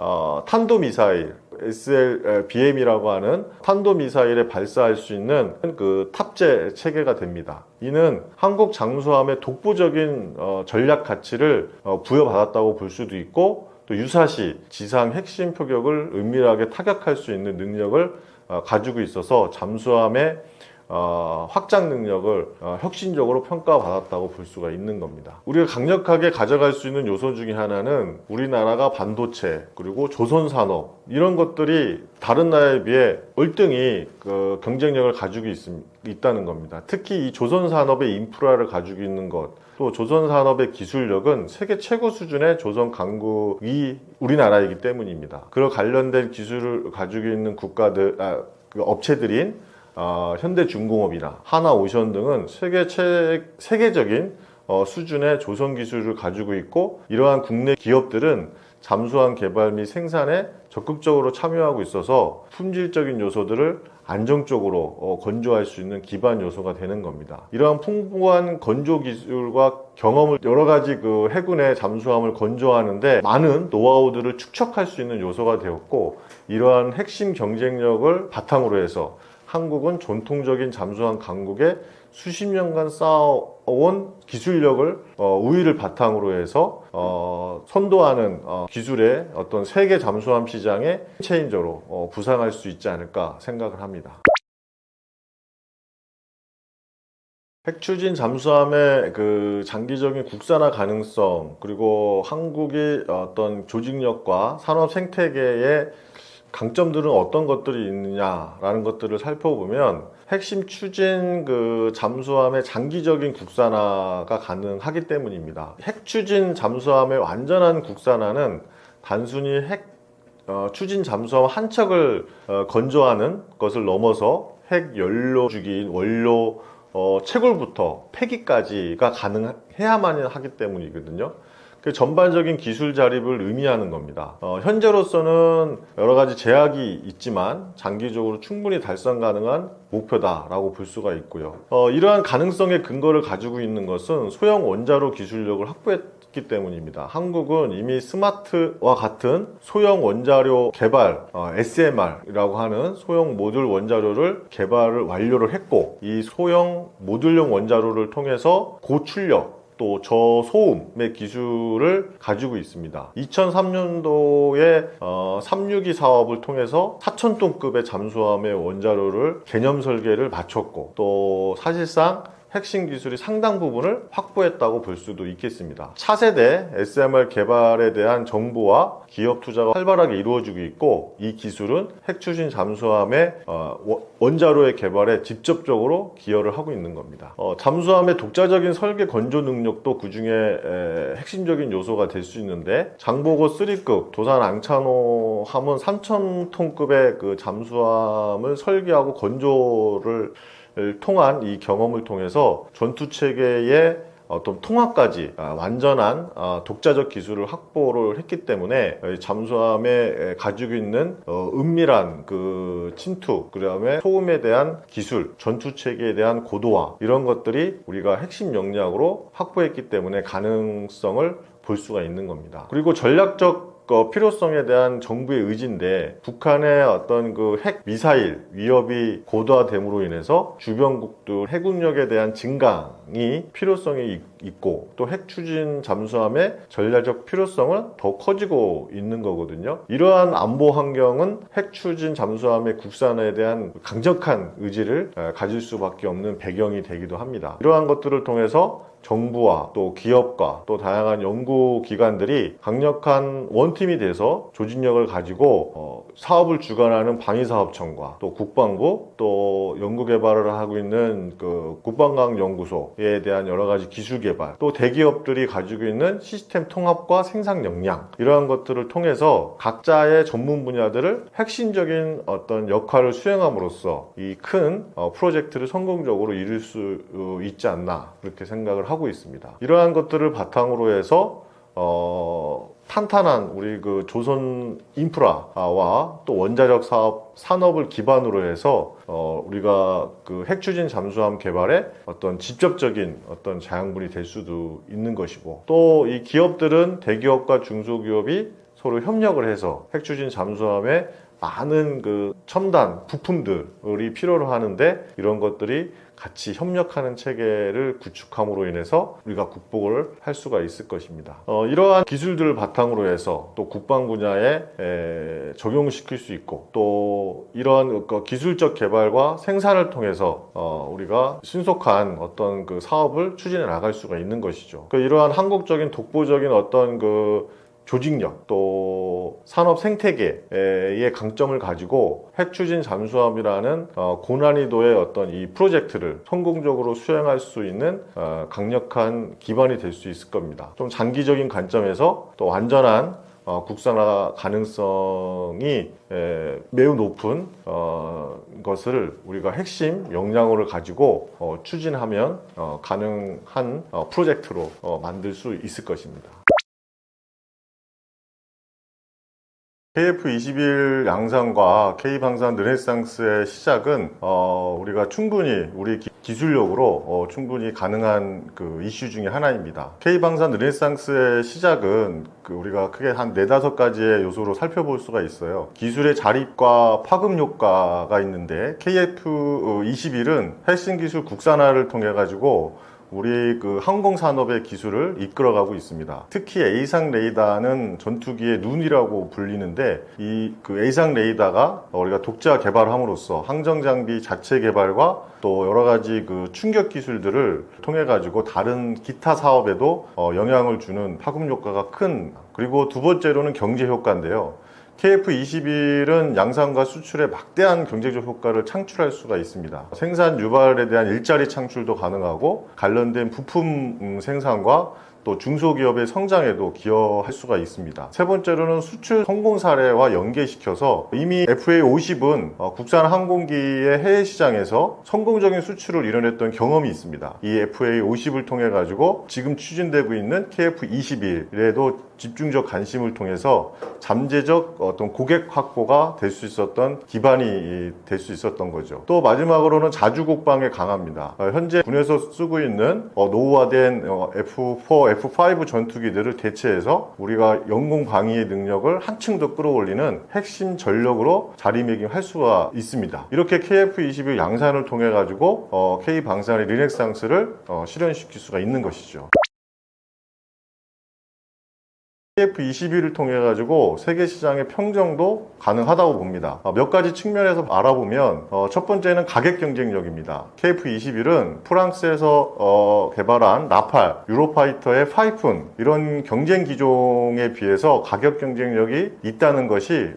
탄도미사일 SLBM이라고 하는 탄도미사일에 발사할 수 있는 그 탑재 체계가 됩니다. 이는 한국 잠수함의 독보적인 전략 가치를 부여받았다고 볼 수도 있고 또 유사시 지상 핵심 표격을 은밀하게 타격할 수 있는 능력을 가지고 있어서 잠수함의 확장 능력을 혁신적으로 평가받았다고 볼 수가 있는 겁니다. 우리가 강력하게 가져갈 수 있는 요소 중에 하나는 우리나라가 반도체 그리고 조선산업 이런 것들이 다른 나라에 비해 월등히 그 경쟁력을 가지고 있다는 겁니다. 특히 이 조선산업의 인프라를 가지고 있는 것 또 조선산업의 기술력은 세계 최고 수준의 조선 강국이 우리나라이기 때문입니다. 그런 관련된 기술을 가지고 있는 국가들, 그 업체들인 현대중공업이나 하나오션 등은 세계적인 수준의 조선 기술을 가지고 있고 이러한 국내 기업들은 잠수함 개발 및 생산에 적극적으로 참여하고 있어서 품질적인 요소들을 안정적으로 건조할 수 있는 기반 요소가 되는 겁니다. 이러한 풍부한 건조 기술과 경험을 여러 가지 그 해군의 잠수함을 건조하는데 많은 노하우들을 축적할 수 있는 요소가 되었고 이러한 핵심 경쟁력을 바탕으로 해서 한국은 전통적인 잠수함 강국에 수십 년간 쌓아온 기술력을 우위를 바탕으로 해서 선도하는 기술의 어떤 세계 잠수함 시장의 체인저로 부상할 수 있지 않을까 생각을 합니다. 핵추진 잠수함의 그 장기적인 국산화 가능성 그리고 한국의 어떤 조직력과 산업 생태계의 강점들은 어떤 것들이 있느냐라는 것들을 살펴보면 핵심 추진 그 잠수함의 장기적인 국산화가 가능하기 때문입니다. 핵 추진 잠수함의 완전한 국산화는 단순히 추진 잠수함 한 척을 건조하는 것을 넘어서 핵 연료 주기인 원료 채굴부터 폐기까지가 가능해야만 하기 때문이거든요. 그 전반적인 기술 자립을 의미하는 겁니다. 현재로서는 여러 가지 제약이 있지만 장기적으로 충분히 달성 가능한 목표다라고 볼 수가 있고요. 이러한 가능성의 근거를 가지고 있는 것은 소형 원자로 기술력을 확보했기 때문입니다. 한국은 이미 스마트와 같은 소형 원자료 개발, SMR이라고 하는 소형 모듈 원자료를 개발을 완료를 했고 이 소형 모듈형 원자로를 통해서 고출력 또 저소음의 기술을 가지고 있습니다. 2003년도에 362 사업을 통해서 4,000톤급의 잠수함의 원자로를 개념 설계를 마쳤고 또 사실상 핵심 기술이 상당 부분을 확보했다고 볼 수도 있겠습니다. 차세대 SMR 개발에 대한 정보와 기업 투자가 활발하게 이루어지고 있고 이 기술은 핵추진 잠수함의 원자로의 개발에 직접적으로 기여를 하고 있는 겁니다. 잠수함의 독자적인 설계 건조 능력도 그 중에 핵심적인 요소가 될 수 있는데 장보고 3급 도산 앙차노 함은 3,000톤급의 그 잠수함을 설계하고 건조를 통한 이 경험을 통해서 전투 체계의 어떤 통합까지 완전한 독자적 기술을 확보를 했기 때문에 잠수함에 가지고 있는 은밀한 그 침투, 그다음에 소음에 대한 기술, 전투 체계에 대한 고도화, 이런 것들이 우리가 핵심 역량으로 확보했기 때문에 가능성을 볼 수가 있는 겁니다. 그리고 전략적 필요성에 대한 정부의 의지인데, 북한의 어떤 그 핵 미사일 위협이 고도화됨으로 인해서 주변국들 해군력에 대한 증강이 필요성이 있고, 또 핵 추진 잠수함의 전략적 필요성은 더 커지고 있는 거거든요. 이러한 안보 환경은 핵 추진 잠수함의 국산화에 대한 강력한 의지를 가질 수밖에 없는 배경이 되기도 합니다. 이러한 것들을 통해서 정부와 또 기업과 또 다양한 연구기관들이 강력한 원팀이 돼서 조직력을 가지고 사업을 주관하는 방위사업청과 또 국방부, 또 연구개발을 하고 있는 그 국방과학연구소에 대한 여러 가지 기술 개발, 또 대기업들이 가지고 있는 시스템 통합과 생산 역량, 이러한 것들을 통해서 각자의 전문 분야들을 핵심적인 어떤 역할을 수행함으로써 이 큰 프로젝트를 성공적으로 이룰 수 있지 않나, 그렇게 생각을 하고 있습니다. 이러한 것들을 바탕으로 해서 탄탄한 우리 그 조선 인프라와 또 원자력 사업 산업을 기반으로 해서 우리가 그 핵추진 잠수함 개발에 어떤 직접적인 어떤 자양분이 될 수도 있는 것이고, 또 이 기업들은 대기업과 중소기업이 서로 협력을 해서 핵추진 잠수함에 많은 그 첨단 부품들이 필요로 하는데, 이런 것들이 같이 협력하는 체계를 구축함으로 인해서 우리가 극복을 할 수가 있을 것입니다. 이러한 기술들을 바탕으로 해서 또 국방 분야에 적용시킬 수 있고, 또 이러한 기술적 개발과 생산을 통해서 우리가 신속한 어떤 그 사업을 추진해 나갈 수가 있는 것이죠. 이러한 한국적인 독보적인 어떤 그 조직력, 또 산업 생태계의 강점을 가지고 핵추진 잠수함이라는 고난이도의 어떤 이 프로젝트를 성공적으로 수행할 수 있는 강력한 기반이 될 수 있을 겁니다. 좀 장기적인 관점에서 또 완전한 국산화 가능성이 매우 높은 것을 우리가 핵심 역량으로 가지고 추진하면 가능한 프로젝트로 만들 수 있을 것입니다. KF-21 양산과 K방산 르네상스의 시작은 우리가 충분히 우리 기술력으로 충분히 가능한 그 이슈 중에 하나입니다. K방산 르네상스의 시작은 우리가 크게 한 4-5가지의 요소로 살펴볼 수가 있어요. 기술의 자립과 파급 효과가 있는데, KF-21은 핵심 기술 국산화를 통해 가지고 우리 그 항공 산업의 기술을 이끌어가고 있습니다. 특히 A상 레이더는 전투기의 눈이라고 불리는데, 이 그 A상 레이더가 우리가 독자 개발함으로써 항정 장비 자체 개발과 또 여러 가지 그 충격 기술들을 통해 가지고 다른 기타 사업에도 영향을 주는 파급 효과가 큰. 그리고 두 번째로는 경제 효과인데요. KF-21은 양산과 수출에 막대한 경제적 효과를 창출할 수가 있습니다. 생산 유발에 대한 일자리 창출도 가능하고, 관련된 부품 생산과 또 중소기업의 성장에도 기여할 수가 있습니다. 세 번째로는 수출 성공 사례와 연계시켜서 이미 FA-50은 국산 항공기의 해외 시장에서 성공적인 수출을 이뤄냈던 경험이 있습니다. 이 FA-50을 통해 가지고 지금 추진되고 있는 KF-21에도 집중적 관심을 통해서 잠재적 어떤 고객 확보가 될 수 있었던 기반이 될 수 있었던 거죠. 또 마지막으로는 자주 국방에 강합니다. 현재 군에서 쓰고 있는 노후화된 F4, F5 전투기들을 대체해서 우리가 영공 방위의 능력을 한층 더 끌어올리는 핵심 전력으로 자리매김할 수가 있습니다. 이렇게 KF-21 양산을 통해 가지고 K방산의 르네상스를 실현시킬 수가 있는 것이죠. KF-21을 통해 가지고 세계 시장의 평정도 가능하다고 봅니다. 몇 가지 측면에서 알아보면 첫 번째는 가격 경쟁력입니다. KF-21은 프랑스에서 개발한 라팔, 유로파이터의 파이푼, 이런 경쟁 기종에 비해서 가격 경쟁력이 있다는 것이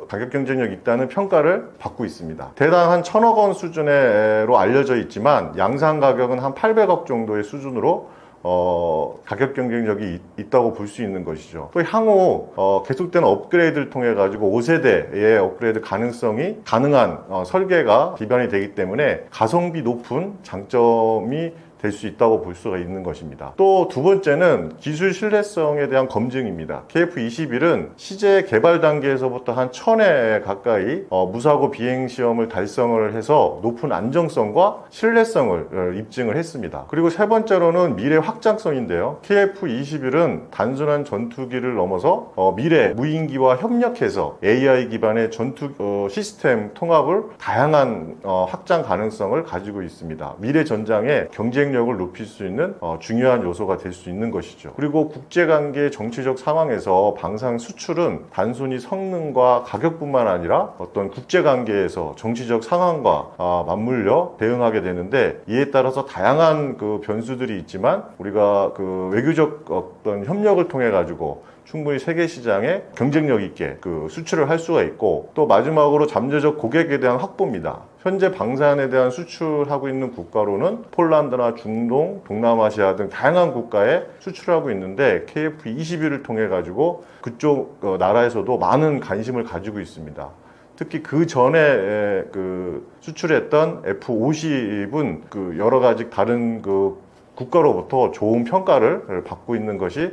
가격 경쟁력이 있다는 평가를 받고 있습니다. 대당 한 1,000억 원 수준으로 알려져 있지만 양산 가격은 한 800억 정도의 수준으로 가격 경쟁력이 있다고 볼 수 있는 것이죠. 또 향후 계속되는 업그레이드를 통해 가지고 5세대의 업그레이드 가능성이 가능한 설계가 기반이 되기 때문에 가성비 높은 장점이 될 수 있다고 볼 수가 있는 것입니다. 또 두 번째는 기술 신뢰성에 대한 검증입니다. KF21은 시제 개발 단계에서부터 한 1000회 가까이 무사고 비행 시험을 달성을 해서 높은 안정성과 신뢰성을 입증을 했습니다. 그리고 세 번째로는 미래 확장성인데요. KF21은 단순한 전투기를 넘어서 미래 무인기와 협력해서 AI 기반의 전투 시스템 통합을 다양한 확장 가능성을 가지고 있습니다. 미래 전장의 경쟁력을 높일 수 있는 중요한 요소가 될 수 있는 것이죠. 그리고 국제관계 정치적 상황에서 방산 수출은 단순히 성능과 가격뿐만 아니라 어떤 국제관계에서 정치적 상황과 맞물려 대응하게 되는데, 이에 따라서 다양한 그 변수들이 있지만 우리가 그 외교적 어떤 협력을 통해 가지고 충분히 세계 시장에 경쟁력 있게 그 수출을 할 수가 있고, 또 마지막으로 잠재적 고객에 대한 확보입니다. 현재 방산에 대한 수출하고 있는 국가로는 폴란드나 중동, 동남아시아 등 다양한 국가에 수출하고 있는데, KF21을 통해 가지고 그쪽 나라에서도 많은 관심을 가지고 있습니다. 특히 그 전에 그 수출했던 F50은 그 여러 가지 다른 그 국가로부터 좋은 평가를 받고 있는 것이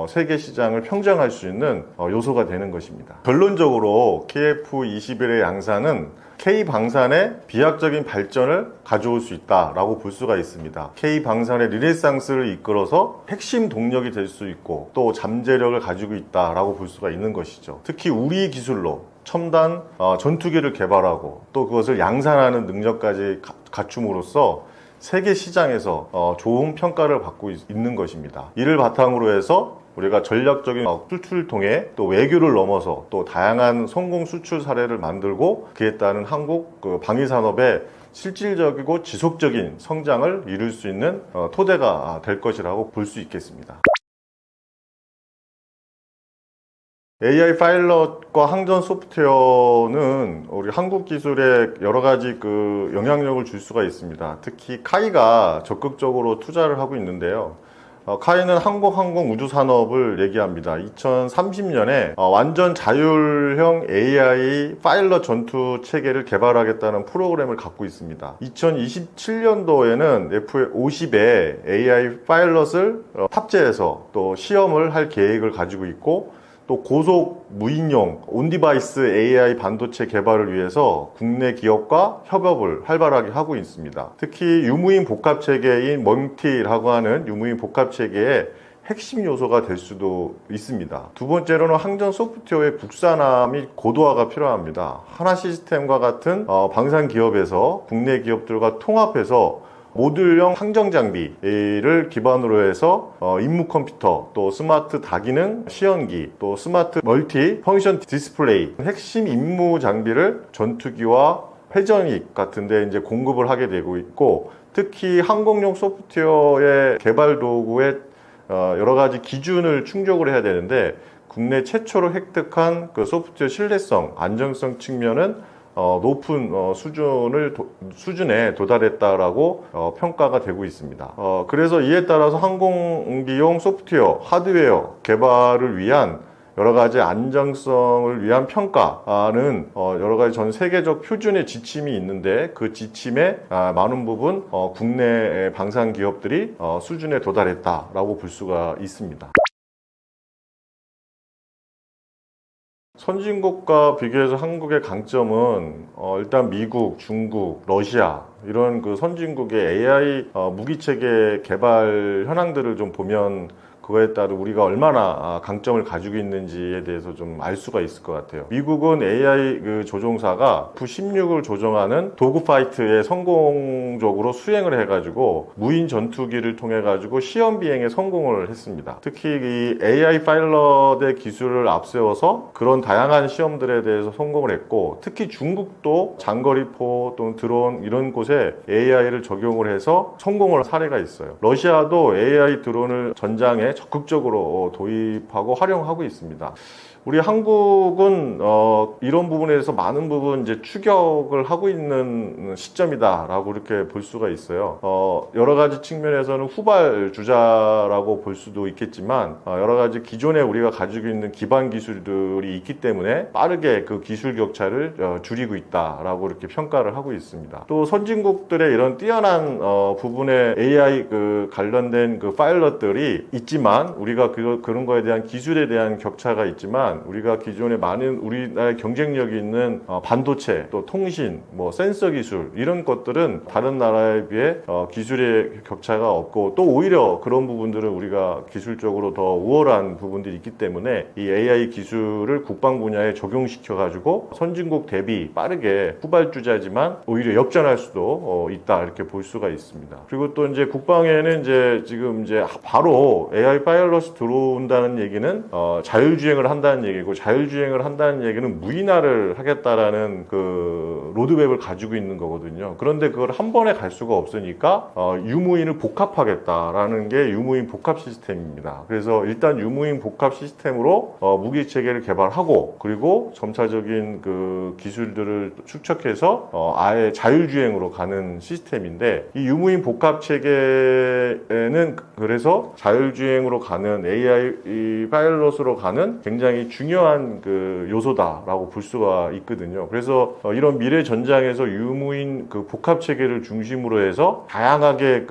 세계 시장을 평정할 수 있는 요소가 되는 것입니다. 결론적으로 KF21의 양산은 K방산의 비약적인 발전을 가져올 수 있다라고 볼 수가 있습니다. K방산의 르네상스를 이끌어서 핵심 동력이 될 수 있고, 또 잠재력을 가지고 있다라고 볼 수가 있는 것이죠. 특히 우리 기술로 첨단 전투기를 개발하고 또 그것을 양산하는 능력까지 갖춤으로써 세계 시장에서 좋은 평가를 받고 있는 것입니다. 이를 바탕으로 해서 우리가 전략적인 수출을 통해 또 외교를 넘어서 또 다양한 성공 수출 사례를 만들고, 그에 따른 한국 방위산업의 실질적이고 지속적인 성장을 이룰 수 있는 토대가 될 것이라고 볼 수 있겠습니다. AI 파일럿과 항전 소프트웨어는 우리 한국 기술에 여러 가지 그 영향력을 줄 수가 있습니다. 특히 카이가 적극적으로 투자를 하고 있는데요. 카이는 항공 우주 산업을 얘기합니다. 2030년에 완전 자율형 AI 파일럿 전투 체계를 개발하겠다는 프로그램을 갖고 있습니다. 2027년도에는 F50에 AI 파일럿을 탑재해서 또 시험을 할 계획을 가지고 있고, 또 고속 무인용 온디바이스 AI 반도체 개발을 위해서 국내 기업과 협업을 활발하게 하고 있습니다. 특히 유무인 복합체계인 멀티라고 하는 유무인 복합체계의 핵심 요소가 될 수도 있습니다. 두 번째로는 항전 소프트웨어의 국산화 및 고도화가 필요합니다. 하나 시스템과 같은 방산 기업에서 국내 기업들과 통합해서 모듈형 항정 장비를 기반으로 해서 임무 컴퓨터, 또 스마트 다기능 시연기, 또 스마트 멀티 펑션 디스플레이 핵심 임무 장비를 전투기와 회전익 같은 데 이제 공급을 하게 되고 있고, 특히 항공용 소프트웨어의 개발 도구에 여러 가지 기준을 충족을 해야 되는데, 국내 최초로 획득한 그 소프트웨어 신뢰성, 안정성 측면은 높은 수준에 도달했다라고 평가가 되고 있습니다. 그래서 이에 따라서 항공기용 소프트웨어, 하드웨어 개발을 위한 여러 가지 안정성을 위한 평가는 여러 가지 전 세계적 표준의 지침이 있는데, 그 지침에 많은 부분 국내 방산 기업들이 수준에 도달했다라고 볼 수가 있습니다. 선진국과 비교해서 한국의 강점은 일단 미국, 중국, 러시아 이런 그 선진국의 AI 무기체계 개발 현황들을 좀 보면 그거에 따라 우리가 얼마나 강점을 가지고 있는지에 대해서 좀 알 수가 있을 것 같아요. 미국은 AI 그 조종사가 F-16을 조종하는 도그파이트에 성공적으로 수행을 해가지고 무인 전투기를 통해 가지고 시험 비행에 성공을 했습니다. 특히 이 AI 파일럿의 기술을 앞세워서 그런 다양한 시험들에 대해서 성공을 했고, 특히 중국도 장거리포 또는 드론 이런 곳에 AI를 적용을 해서 성공을 한 사례가 있어요. 러시아도 AI 드론을 전장에 적극적으로 도입하고 활용하고 있습니다. 우리 한국은 이런 부분에 대해서 많은 부분 이제 추격을 하고 있는 시점이다라고 이렇게 볼 수가 있어요. 여러 가지 측면에서는 후발주자라고 볼 수도 있겠지만 여러 가지 기존에 우리가 가지고 있는 기반 기술들이 있기 때문에 빠르게 그 기술 격차를 줄이고 있다라고 이렇게 평가를 하고 있습니다. 또 선진국들의 이런 뛰어난 부분에 AI 관련된 파일럿들이 있지만 우리가 그런 거에 대한 기술에 대한 격차가 있지만 우리가 기존에 많은 우리나라의 경쟁력이 있는 반도체 또 통신 센서 기술 이런 것들은 다른 나라에 비해 기술의 격차가 없고 또 오히려 그런 부분들은 우리가 기술적으로 더 우월한 부분들이 있기 때문에 이 AI 기술을 국방 분야에 적용시켜 가지고 선진국 대비 빠르게 후발주자지만 오히려 역전할 수도 있다 이렇게 볼 수가 있습니다. 그리고 또 이제 국방에는 지금 바로 AI 파일럿이 들어온다는 얘기는 자율주행을 한다는 얘기고 자율주행을 한다는 얘기는 무인화를 하겠다라는 로드맵을 가지고 있는 거거든요. 그런데 그걸 한 번에 갈 수가 없으니까 유무인을 복합하겠다라는 게 유무인 복합 시스템입니다. 그래서 일단 유무인 복합 시스템으로 무기 체계를 개발하고 그리고 점차적인 기술들을 축적해서 아예 자율주행으로 가는 시스템인데 이 유무인 복합 체계는 그래서 자율주행으로 가는 AI 파일럿으로 가는 굉장히 중요한 요소다라고 볼 수가 있거든요. 그래서 이런 미래 전장에서 유무인 복합 체계를 중심으로 해서 다양하게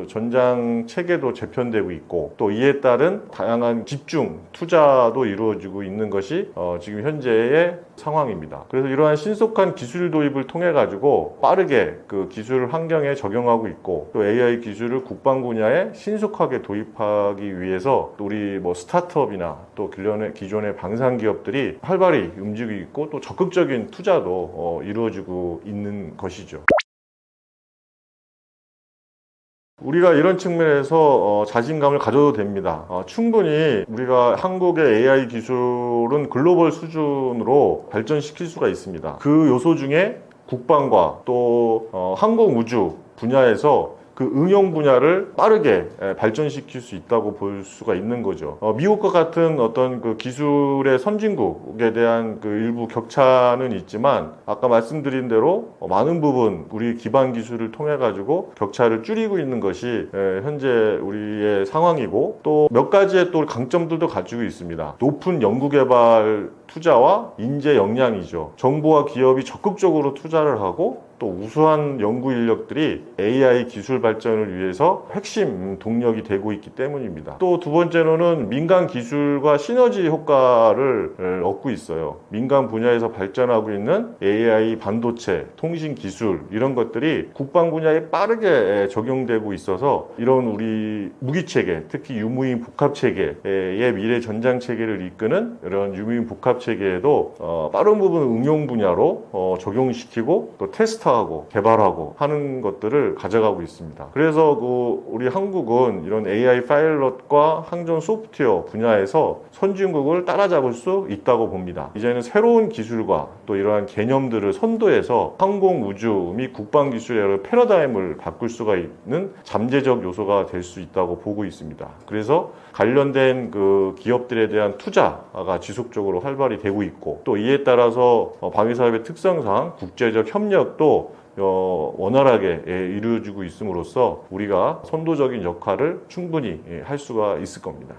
전장 체계도 재편되고 있고 또 이에 따른 다양한 집중 투자도 이루어지고 있는 것이 지금 현재의 상황입니다. 그래서 이러한 신속한 기술 도입을 통해 가지고 빠르게 기술 환경에 적용하고 있고 또 AI 기술을 국방 분야에 신속하게 도입하기 위해서 또 우리 스타트업이나 또 기존의 방산 기업들이 활발히 움직이고 있고 또 적극적인 투자도 이루어지고 있는 것이죠. 우리가 이런 측면에서 자신감을 가져도 됩니다. 충분히 우리가 한국의 AI 기술은 글로벌 수준으로 발전시킬 수가 있습니다. 그 요소 중에 국방과 또 항공우주 분야에서 응용 분야를 빠르게 발전시킬 수 있다고 볼 수가 있는 거죠. 미국과 같은 어떤 기술의 선진국에 대한 일부 격차는 있지만 아까 말씀드린 대로 많은 부분 우리 기반 기술을 통해 가지고 격차를 줄이고 있는 것이 현재 우리의 상황이고 또 몇 가지의 또 강점들도 가지고 있습니다. 높은 연구개발 투자와 인재 역량이죠. 정부와 기업이 적극적으로 투자를 하고 또 우수한 연구 인력들이 AI 기술 발전을 위해서 핵심 동력이 되고 있기 때문입니다. 또 두 번째로는 민간 기술과 시너지 효과를 얻고 있어요. 민간 분야에서 발전하고 있는 AI 반도체, 통신 기술 이런 것들이 국방 분야에 빠르게 적용되고 있어서 이런 우리 무기 체계, 특히 유무인 복합 체계의 미래 전장 체계를 이끄는 이런 유무인 복합 체계에도 빠른 부분 응용 분야로 적용시키고 또 테스트하고 개발하고 하는 것들을 가져가고 있습니다. 그래서 우리 한국은 이런 AI 파일럿과 항전 소프트웨어 분야에서 선진국을 따라잡을 수 있다고 봅니다. 이제는 새로운 기술과 또 이러한 개념들을 선도해서 항공 우주 및 국방 기술의 여러 패러다임을 바꿀 수가 있는 잠재적 요소가 될 수 있다고 보고 있습니다. 그래서 관련된 기업들에 대한 투자가 지속적으로 활발히 되고 있고 또 이에 따라서 방위사업의 특성상 국제적 협력도 원활하게 이루어지고 있음으로써 우리가 선도적인 역할을 충분히 할 수가 있을 겁니다.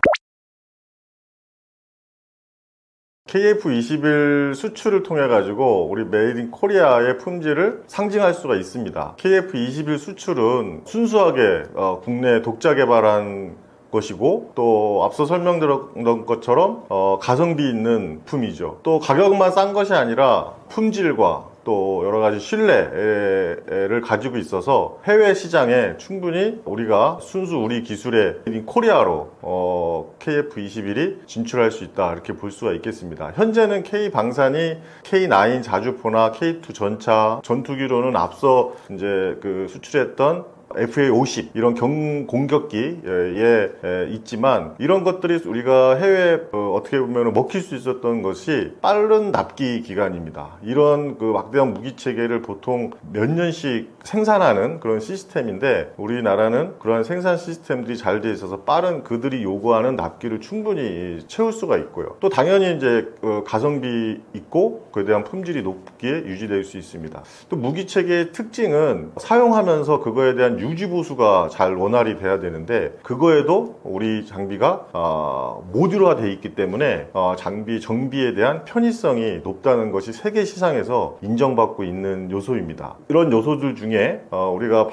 KF-21 수출을 통해 가지고 우리 메이드 인 코리아의 품질을 상징할 수가 있습니다. KF-21 수출은 순수하게 국내 독자 개발한 것이고 또 앞서 설명드렸던 것처럼 가성비 있는 품이죠. 또 가격만 싼 것이 아니라 품질과 또 여러 가지 신뢰를 가지고 있어서 해외 시장에 충분히 우리가 순수 우리 기술의 코리아로 KF-21이 진출할 수 있다 이렇게 볼 수가 있겠습니다. 현재는 K방산이 K9 자주포나 K2 전차 전투기로는 앞서 이제 수출했던 FA-50 이런 공격기에 있지만 이런 것들이 우리가 해외 어떻게 보면 먹힐 수 있었던 것이 빠른 납기 기간입니다. 이런 그 막대한 무기 체계를 보통 몇 년씩 생산하는 그런 시스템인데 우리나라는 그러한 생산 시스템들이 잘 돼 있어서 빠른 그들이 요구하는 납기를 충분히 채울 수가 있고요. 또 당연히 이제 가성비 있고 그에 대한 품질이 높게 유지될 수 있습니다. 또 무기 체계의 특징은 사용하면서 그거에 대한 유지 보수가 잘 원활히 돼야 되는데 그거에도 우리 장비가 모듈화 돼 있기 때문에 장비 정비에 대한 편의성이 높다는 것이 세계 시장에서 인정받고 있는 요소입니다. 이런 요소들 중에 우리가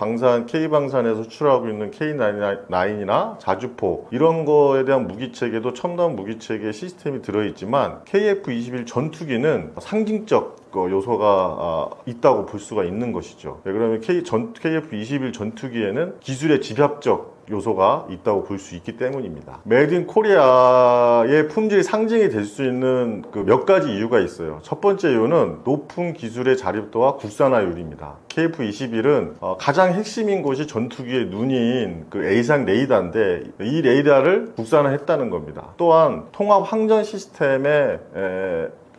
K방산에서 수출하고 있는 K9이나 자주포 이런 거에 대한 무기 체계도 첨단 무기 체계 시스템이 들어있지만 KF-21 전투기는 상징적 요소가 있다고 볼 수가 있는 것이죠. 그러면 KF-21 전투기에는 기술의 집합적 요소가 있다고 볼 수 있기 때문입니다. 메이드 인 코리아의 품질 상징이 될 수 있는 그 몇 가지 이유가 있어요. 첫 번째 이유는 높은 기술의 자립도와 국산화율입니다. KF-21은 가장 핵심인 것이 전투기의 눈인 그 A상 레이더인데 이 레이더를 국산화했다는 겁니다. 또한 통합 항전 시스템의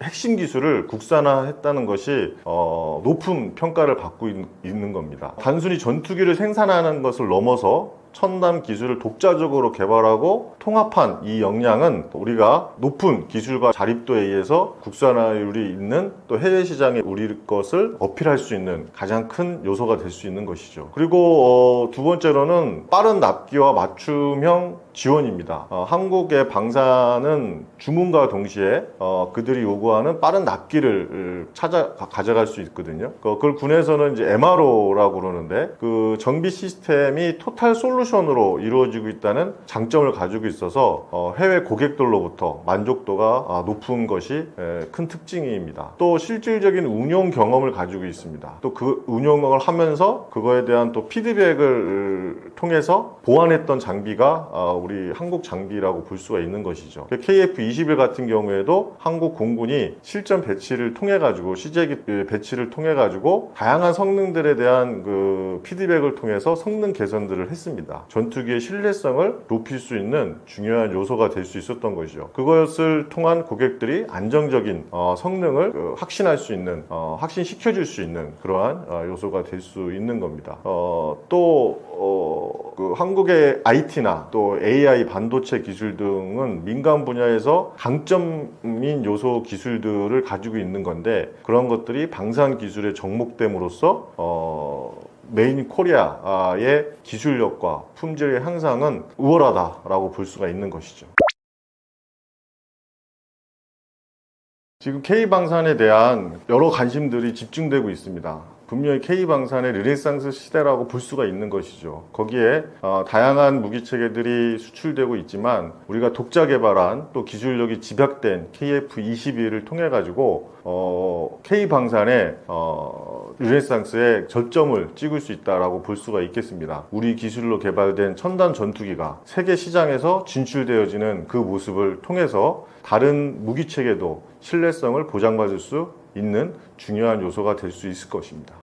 핵심 기술을 국산화했다는 것이 높은 평가를 받고 있는 겁니다. 단순히 전투기를 생산하는 것을 넘어서 첨단 기술을 독자적으로 개발하고 통합한 이 역량은 우리가 높은 기술과 자립도에 의해서 국산화율이 있는 또 해외 시장에 우리 것을 어필할 수 있는 가장 큰 요소가 될 수 있는 것이죠. 그리고 두 번째로는 빠른 납기와 맞춤형 지원입니다. 한국의 방산은 주문과 동시에 그들이 요구하는 빠른 납기를 가져갈 수 있거든요. 그걸 군에서는 이제 MRO라고 그러는데 그 정비 시스템이 토탈 솔루션으로 이루어지고 있다는 장점을 가지고 있어서 해외 고객들로부터 만족도가 높은 것이 큰 특징입니다. 또 실질적인 운용 경험을 가지고 있습니다. 또 그 운용을 하면서 그거에 대한 또 피드백을 통해서 보완했던 장비가 우리 한국 장비라고 볼 수가 있는 것이죠. KF-21 같은 경우에도 한국 공군이 실전 배치를 통해 가지고 시제 배치를 통해 가지고 다양한 성능들에 대한 그 피드백을 통해서 성능 개선들을 했습니다. 전투기의 신뢰성을 높일 수 있는 중요한 요소가 될 수 있었던 것이죠. 그것을 통한 고객들이 안정적인 성능을 확신할 수 있는 확신시켜 줄 수 있는 그러한 요소가 될 수 있는 겁니다. 그 한국의 IT나 또 AI 반도체 기술 등은 민간 분야에서 강점인 요소 기술들을 가지고 있는 건데 그런 것들이 방산 기술에 접목됨으로써 메인 코리아의 기술력과 품질의 향상은 우월하다라고 볼 수가 있는 것이죠. 지금 K방산에 대한 여러 관심들이 집중되고 있습니다. 분명히 K방산의 르네상스 시대라고 볼 수가 있는 것이죠. 거기에 다양한 무기체계들이 수출되고 있지만 우리가 독자 개발한 또 기술력이 집약된 KF-21을 통해 가지고 K방산의 르네상스의 절정을 찍을 수 있다라고 볼 수가 있겠습니다. 우리 기술로 개발된 첨단 전투기가 세계 시장에서 진출되어지는 그 모습을 통해서 다른 무기체계도 신뢰성을 보장받을 수 있는 중요한 요소가 될 수 있을 것입니다.